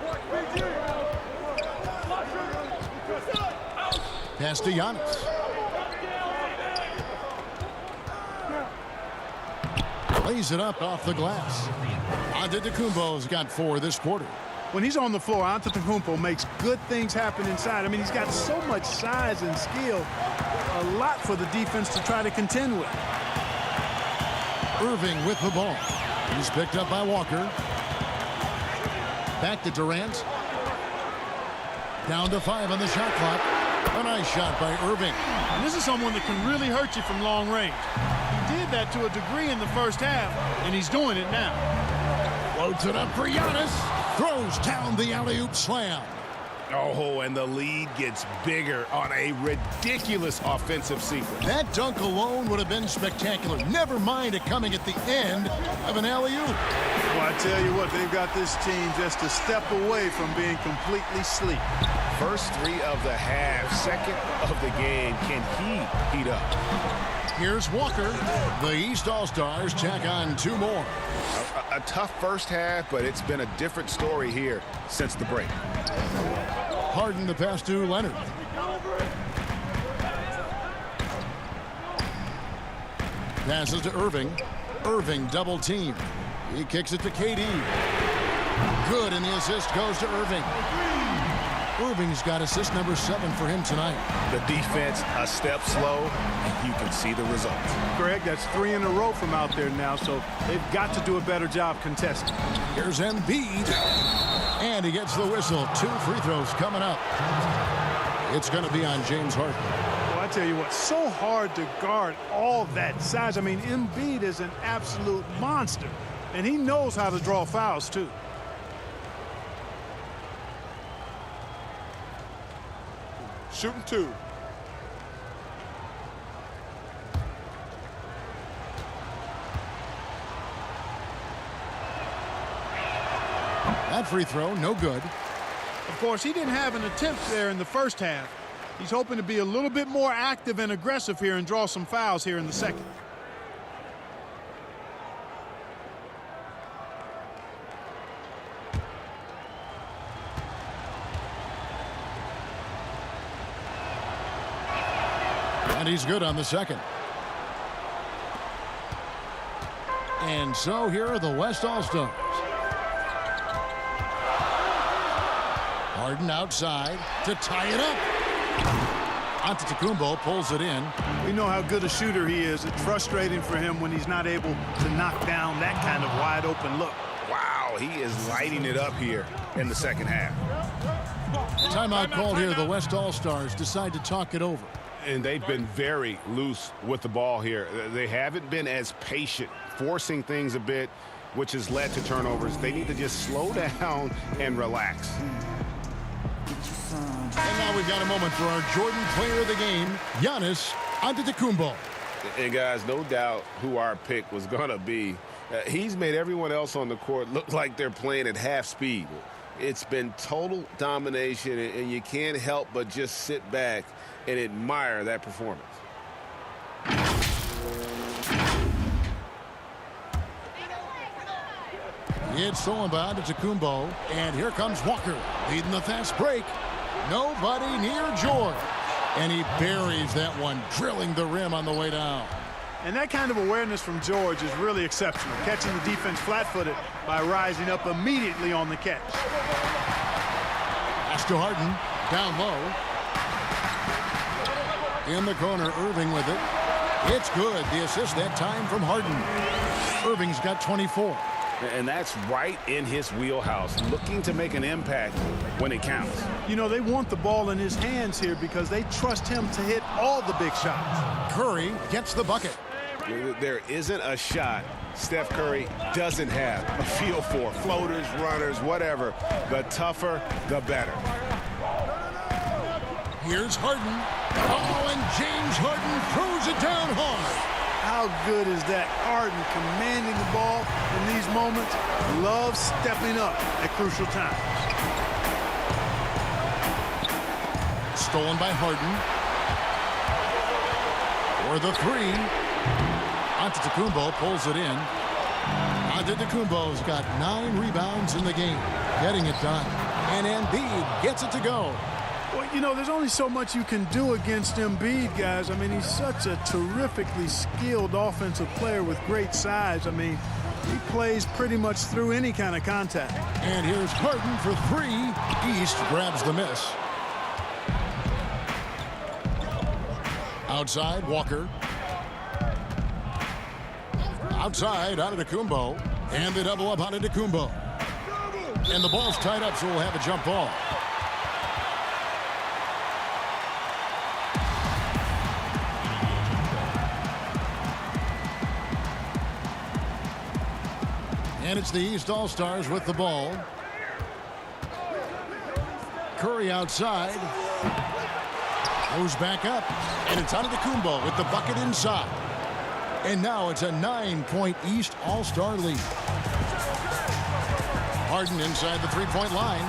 S1: Pass to Giannis. Lays it up off the glass. Antetokounmpo's got 4 this quarter.
S4: When he's on the floor, Antetokounmpo makes good things happen inside. I mean, he's got so much size and skill. A lot for the defense to try to contend with.
S1: Irving with the ball. He's picked up by Walker. Back to Durant. Down to 5 on the shot clock. A nice shot by Irving.
S4: And this is someone that can really hurt you from long range. He did that to a degree in the first half, and he's doing it now.
S1: Floats it up for Giannis. Throws down the alley-oop slam.
S2: Oh, and the lead gets bigger on a ridiculous offensive sequence.
S1: That dunk alone would have been spectacular. Never mind it coming at the end of an alley-oop.
S4: Well, I tell you what, they've got this team just a step away from being completely asleep.
S2: First three of the half, second of the game. Can he heat up?
S1: Here's Walker. The East All-Stars tack on 2 more.
S2: A tough first half, but it's been a different story here since the break.
S1: Harden the pass to Leonard. Passes to Irving. Irving double team. He kicks it to KD. Good, and the assist goes to Irving. Irving's got assist number 7 for him tonight.
S2: The defense a step slow, and you can see the results.
S4: Greg, that's 3 in a row from out there now, so they've got to do a better job contesting.
S1: Here's Embiid. And he gets the whistle. 2 free throws coming up. It's going to be on James Harden.
S4: Well, I tell you what, so hard to guard all that size. I mean, Embiid is an absolute monster, and he knows how to draw fouls, too.
S7: Shooting 2.
S1: That free throw, no good.
S4: Of course, he didn't have an attempt there in the first half. He's hoping to be a little bit more active and aggressive here and draw some fouls here in the second.
S1: And he's good on the second. And so here are the West All-Stars. Harden outside to tie it up. Antetokounmpo pulls it in.
S4: We know how good a shooter he is. It's frustrating for him when he's not able to knock down that kind of wide open look.
S2: Wow, he is lighting it up here in the second half.
S1: Timeout called here. The West All-Stars decide to talk it over.
S2: And they've been very loose with the ball here. They haven't been as patient, forcing things a bit, which has led to turnovers. They need to just slow down and relax.
S1: And now we've got a moment for our Jordan player of the game, Giannis Antetokounmpo.
S2: And guys, no doubt who our pick was going to be. He's made everyone else on the court look like they're playing at half speed. It's been total domination, and you can't help but just sit back and admire that performance.
S1: It's stolen by Antetokounmpo, and here comes Walker leading the fast break. Nobody near George, and he buries that one, drilling the rim on the way down.
S4: And that kind of awareness from George is really exceptional, catching the defense flat-footed by rising up immediately on the catch.
S1: Pass to Harden, down low. In the corner, Irving with it. It's good. The assist that time from Harden. Irving's got 24.
S2: And that's right in his wheelhouse, looking to make an impact when it counts.
S4: You know, they want the ball in his hands here because they trust him to hit all the big shots.
S1: Curry gets the bucket.
S2: There isn't a shot Steph Curry doesn't have a feel for. Floaters, runners, whatever. The tougher, the better.
S1: Here's Harden. Oh, and James Harden throws it down hard.
S4: How good is that? Harden commanding the ball in these moments. Loves stepping up at crucial times.
S1: Stolen by Harden. For the 3. Antetokounmpo pulls it in. Antetokounmpo's got 9 rebounds in the game, getting it done. And Embiid gets it to go.
S4: Well, you know, there's only so much you can do against Embiid, guys. I mean, he's such a terrifically skilled offensive player with great size. I mean, he plays pretty much through any kind of contact.
S1: And here's Harden for 3. East grabs the miss. Outside, Walker. Outside, Antetokounmpo. And they double up Antetokounmpo. And the ball's tied up, so we'll have a jump ball. And it's the East All-Stars with the ball. Curry outside. Goes back up. And it's Antetokounmpo with the bucket inside. And now it's a 9-point East All-Star lead. Harden inside the three-point line.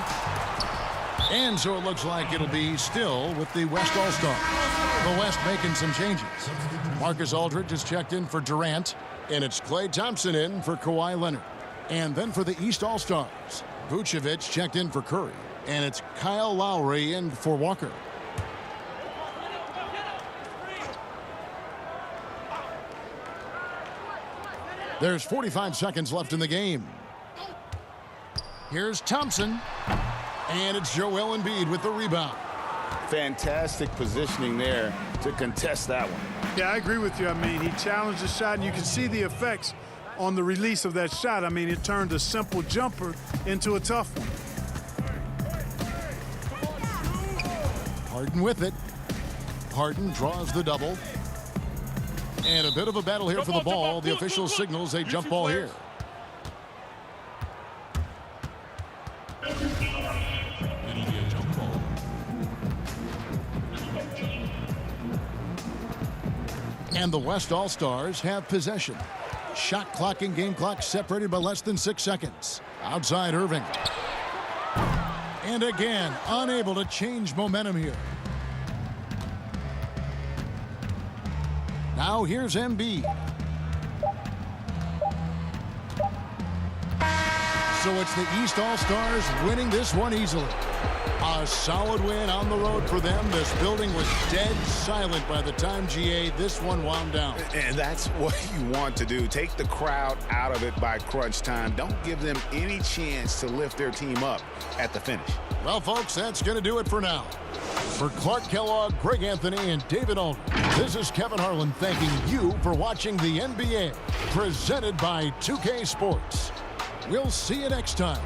S1: And so it looks like it'll be still with the West All-Star. The West making some changes. Marcus Aldridge is checked in for Durant. And it's Klay Thompson in for Kawhi Leonard. And then for the East All-Stars, Vucevic checked in for Curry. And it's Kyle Lowry in for Walker. There's 45 seconds left in the game. Here's Thompson. And it's Joel Embiid with the rebound.
S2: Fantastic positioning there to contest that one.
S4: Yeah, I agree with you. I mean, he challenged the shot, and you can see the effects on the release of that shot. I mean, it turned a simple jumper into a tough one.
S1: Harden with it. Harden draws the double. And a bit of a battle here for the ball. The official signals a jump ball here. And the West All-Stars have possession. Shot clock and game clock separated by less than 6 seconds. Outside Irving. And again, unable to change momentum here. Now here's Embiid. So it's the East All-Stars winning this one easily. A solid win on the road for them. This building was dead silent by the time GA this one wound down.
S2: And that's what you want to do. Take the crowd out of it by crunch time. Don't give them any chance to lift their team up at the finish.
S1: Well, folks, that's going to do it for now. For Clark Kellogg, Greg Anthony, and David Aldridge, this is Kevin Harlan thanking you for watching the NBA, presented by 2K Sports. We'll see you next time.